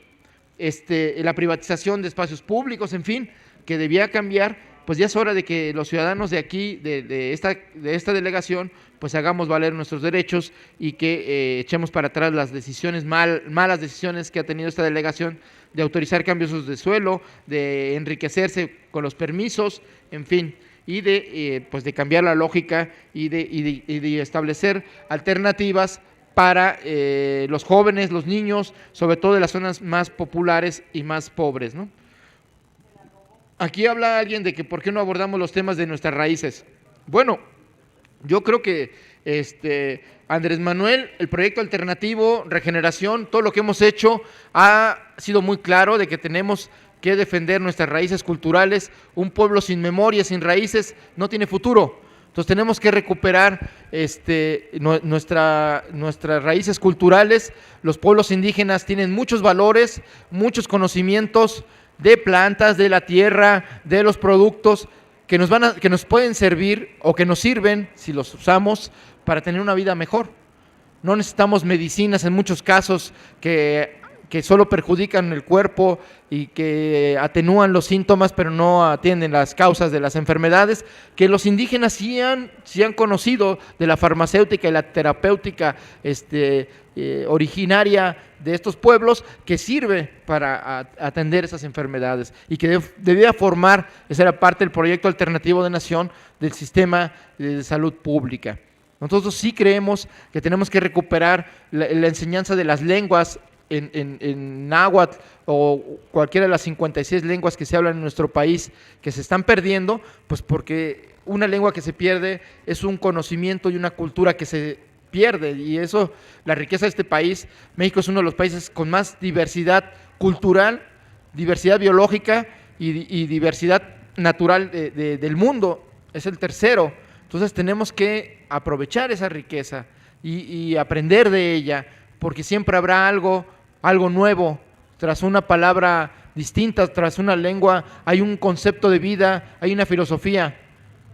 la privatización de espacios públicos, en fin, que debía cambiar, pues ya es hora de que los ciudadanos de aquí, de esta delegación, pues hagamos valer nuestros derechos y que echemos para atrás las decisiones, malas decisiones que ha tenido esta delegación de autorizar cambios de suelo, de enriquecerse con los permisos, en fin. y pues de cambiar la lógica y de establecer alternativas para los jóvenes, los niños, sobre todo de las zonas más populares y más pobres, ¿no? Aquí habla alguien de que por qué no abordamos los temas de nuestras raíces. Bueno, yo creo que Andrés Manuel, el proyecto alternativo, Regeneración, todo lo que hemos hecho ha sido muy claro de que tenemos que defender nuestras raíces culturales. Un pueblo sin memoria, sin raíces, no tiene futuro. Entonces tenemos que recuperar nuestras raíces culturales. Los pueblos indígenas tienen muchos valores, muchos conocimientos de plantas, de la tierra, de los productos que nos pueden servir o que nos sirven, si los usamos, para tener una vida mejor. No necesitamos medicinas en muchos casos que solo perjudican el cuerpo y que atenúan los síntomas, pero no atienden las causas de las enfermedades, que los indígenas sí han conocido de la farmacéutica y la terapéutica originaria de estos pueblos, que sirve para atender esas enfermedades y que debía formar, esa era parte del proyecto alternativo de nación del sistema de salud pública. Nosotros sí creemos que tenemos que recuperar la enseñanza de las lenguas en náhuatl o cualquiera de las 56 lenguas que se hablan en nuestro país, que se están perdiendo, pues porque una lengua que se pierde es un conocimiento y una cultura que se pierde, y eso, la riqueza de este país. México es uno de los países con más diversidad cultural, diversidad biológica y diversidad natural del mundo, es el tercero. Entonces tenemos que aprovechar esa riqueza y aprender de ella, porque siempre habrá algo nuevo, tras una palabra distinta, tras una lengua, hay un concepto de vida, hay una filosofía.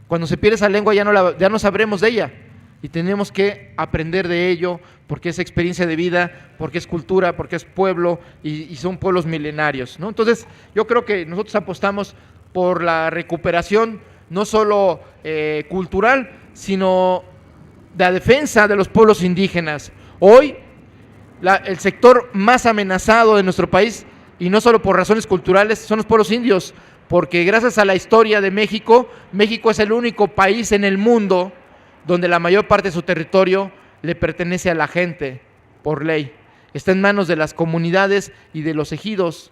Cuando se pierde esa lengua ya no sabremos de ella, y tenemos que aprender de ello, porque es experiencia de vida, porque es cultura, porque es pueblo, y son pueblos milenarios, ¿no? Entonces yo creo que nosotros apostamos por la recuperación, no solo cultural, sino de la defensa de los pueblos indígenas. Hoy el sector más amenazado de nuestro país, y no solo por razones culturales, son los pueblos indios, porque gracias a la historia de México, México es el único país en el mundo donde la mayor parte de su territorio le pertenece a la gente por ley. Está en manos de las comunidades y de los ejidos,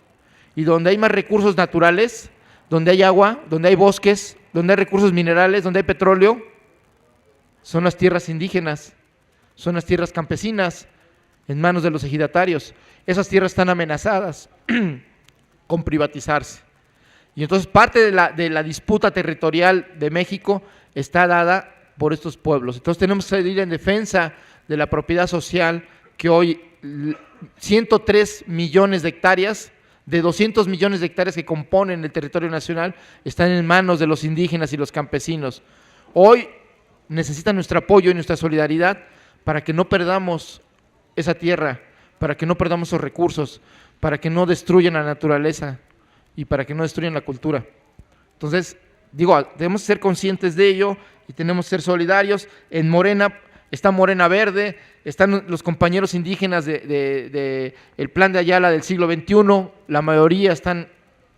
y donde hay más recursos naturales, donde hay agua, donde hay bosques, donde hay recursos minerales, donde hay petróleo, son las tierras indígenas, son las tierras campesinas, en manos de los ejidatarios. Esas tierras están amenazadas con privatizarse. Y entonces parte de la disputa territorial de México está dada por estos pueblos. Entonces tenemos que ir en defensa de la propiedad social, que hoy 103 millones de hectáreas, de 200 millones de hectáreas que componen el territorio nacional, están en manos de los indígenas y los campesinos. Hoy necesitan nuestro apoyo y nuestra solidaridad para que no perdamos esa tierra, para que no perdamos esos recursos, para que no destruyan la naturaleza y para que no destruyan la cultura. Entonces, debemos ser conscientes de ello y tenemos que ser solidarios. En Morena está Morena Verde, están los compañeros indígenas de el Plan de Ayala del siglo XXI, la mayoría están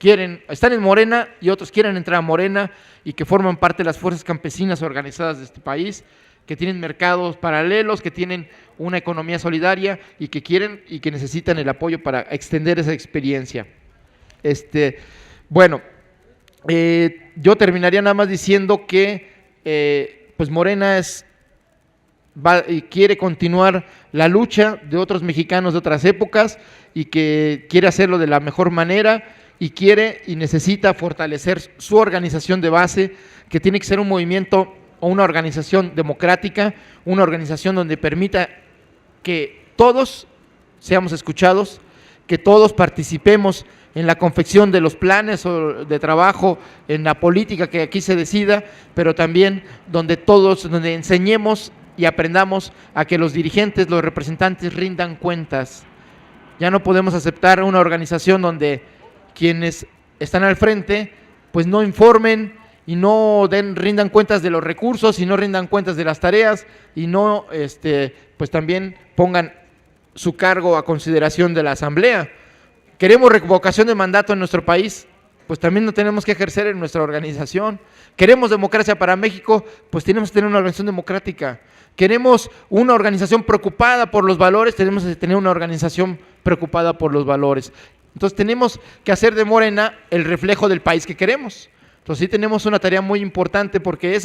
en Morena y otros quieren entrar a Morena, y que forman parte de las fuerzas campesinas organizadas de este país, que tienen mercados paralelos, que tienen una economía solidaria y que quieren y que necesitan el apoyo para extender esa experiencia. Yo terminaría nada más diciendo que pues Morena quiere continuar la lucha de otros mexicanos de otras épocas, y que quiere hacerlo de la mejor manera, y quiere y necesita fortalecer su organización de base, que tiene que ser un movimiento o una organización democrática, una organización donde permita que todos seamos escuchados, que todos participemos en la confección de los planes de trabajo, en la política que aquí se decida, pero también donde enseñemos y aprendamos a que los dirigentes, los representantes rindan cuentas. Ya no podemos aceptar una organización donde quienes están al frente pues no informen y no rindan cuentas de los recursos, y no rindan cuentas de las tareas, y no pues también pongan su cargo a consideración de la Asamblea. Queremos revocación de mandato en nuestro país, pues también lo tenemos que ejercer en nuestra organización. Queremos democracia para México, pues tenemos que tener una organización democrática. Queremos una organización preocupada por los valores, tenemos que tener una organización preocupada por los valores. Entonces tenemos que hacer de Morena el reflejo del país que queremos. Entonces sí tenemos una tarea muy importante, porque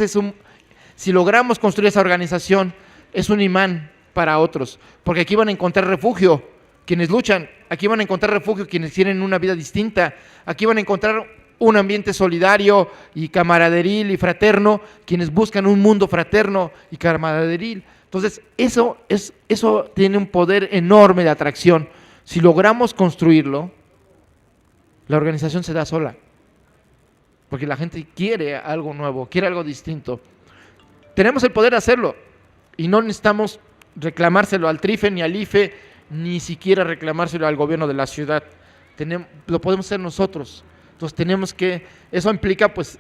si logramos construir esa organización, es un imán para otros, porque aquí van a encontrar refugio quienes luchan, aquí van a encontrar refugio quienes tienen una vida distinta, aquí van a encontrar un ambiente solidario y camaraderil y fraterno, quienes buscan un mundo fraterno y camaraderil. Entonces eso tiene un poder enorme de atracción. Si logramos construirlo, la organización se da sola, porque la gente quiere algo nuevo, quiere algo distinto. Tenemos el poder de hacerlo y no necesitamos reclamárselo al TRIFE ni al IFE, ni siquiera reclamárselo al gobierno de la ciudad. Lo podemos hacer nosotros. Entonces eso implica pues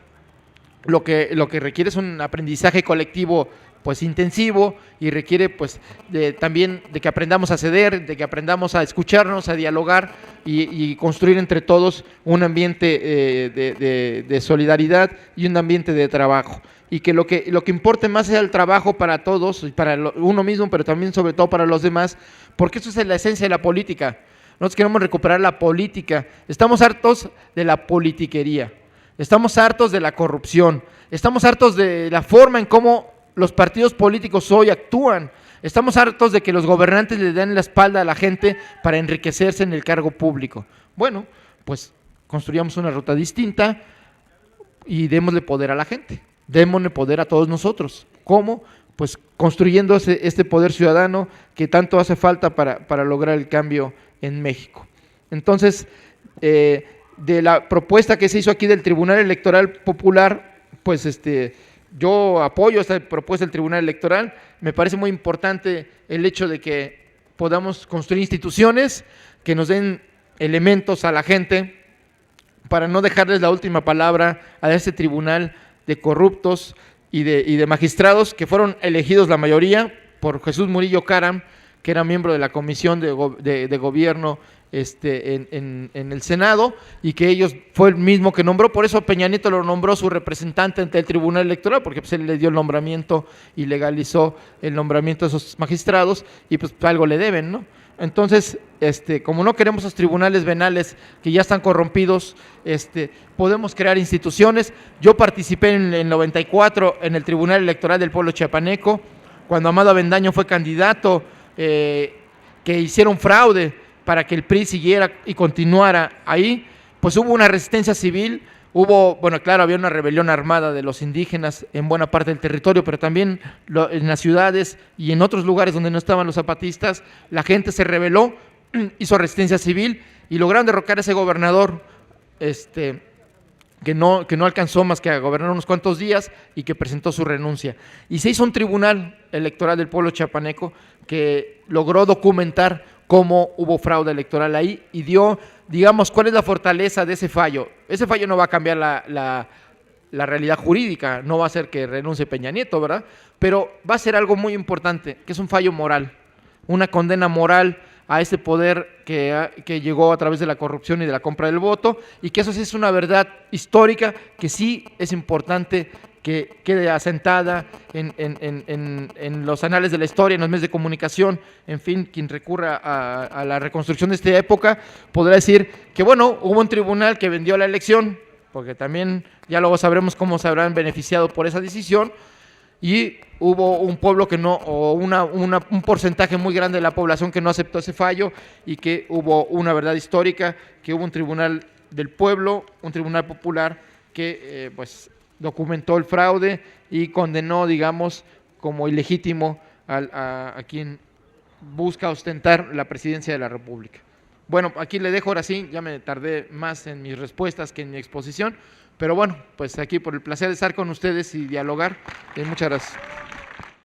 lo que requiere es un aprendizaje colectivo pues intensivo, y requiere pues también de que aprendamos a ceder, de que aprendamos a escucharnos, a dialogar y construir entre todos un ambiente de solidaridad y un ambiente de trabajo. Y que lo que importe más sea el trabajo para todos y para uno mismo, pero también sobre todo para los demás, porque eso es la esencia de la política. Nosotros queremos recuperar la política. Estamos hartos de la politiquería, estamos hartos de la corrupción, estamos hartos de la forma en cómo los partidos políticos hoy actúan, estamos hartos de que los gobernantes le den la espalda a la gente para enriquecerse en el cargo público. Bueno, pues construyamos una ruta distinta y démosle poder a la gente, démosle poder a todos nosotros. ¿Cómo? Pues construyendo este poder ciudadano que tanto hace falta para lograr el cambio en México. Entonces, de la propuesta que se hizo aquí del Tribunal Electoral Popular, pues yo apoyo esta propuesta del Tribunal Electoral. Me parece muy importante el hecho de que podamos construir instituciones que nos den elementos a la gente para no dejarles la última palabra a este tribunal de corruptos y de magistrados que fueron elegidos la mayoría por Jesús Murillo Caram, que era miembro de la Comisión de Gobierno en el Senado, y que fue el mismo que nombró. Por eso Peña Nieto lo nombró su representante ante el Tribunal Electoral, porque pues él le dio el nombramiento y legalizó el nombramiento de esos magistrados, y pues algo le deben, ¿no? Entonces, como no queremos esos tribunales venales que ya están corrompidos, podemos crear instituciones. Yo participé en el 94 en el Tribunal Electoral del Pueblo Chiapaneco, cuando Amado Avendaño fue candidato, que hicieron fraude para que el PRI siguiera y continuara ahí. Pues hubo una resistencia civil, había una rebelión armada de los indígenas en buena parte del territorio, pero también en las ciudades y en otros lugares donde no estaban los zapatistas, la gente se rebeló, hizo resistencia civil y lograron derrocar a ese gobernador, que no alcanzó más que a gobernar unos cuantos días y que presentó su renuncia. Y se hizo un tribunal electoral del pueblo chiapaneco que logró documentar cómo hubo fraude electoral ahí y dio, digamos, cuál es la fortaleza de ese fallo. Ese fallo no va a cambiar la realidad jurídica, no va a hacer que renuncie Peña Nieto, ¿verdad? Pero va a ser algo muy importante, que es un fallo moral, una condena moral a ese poder que llegó a través de la corrupción y de la compra del voto, y que eso sí es una verdad histórica que sí es importante que quede asentada en los anales de la historia, en los medios de comunicación. En fin, quien recurra a la reconstrucción de esta época podrá decir que bueno, hubo un tribunal que vendió la elección, porque también ya luego sabremos cómo se habrán beneficiado por esa decisión, y hubo un pueblo que no, o un porcentaje muy grande de la población que no aceptó ese fallo, y que hubo una verdad histórica, que hubo un tribunal del pueblo, un tribunal popular que pues documentó el fraude y condenó, digamos, como ilegítimo a quien busca ostentar la presidencia de la República. Bueno, aquí le dejo, ahora sí, ya me tardé más en mis respuestas que en mi exposición, pero bueno, pues aquí por el placer de estar con ustedes y dialogar. Muchas gracias.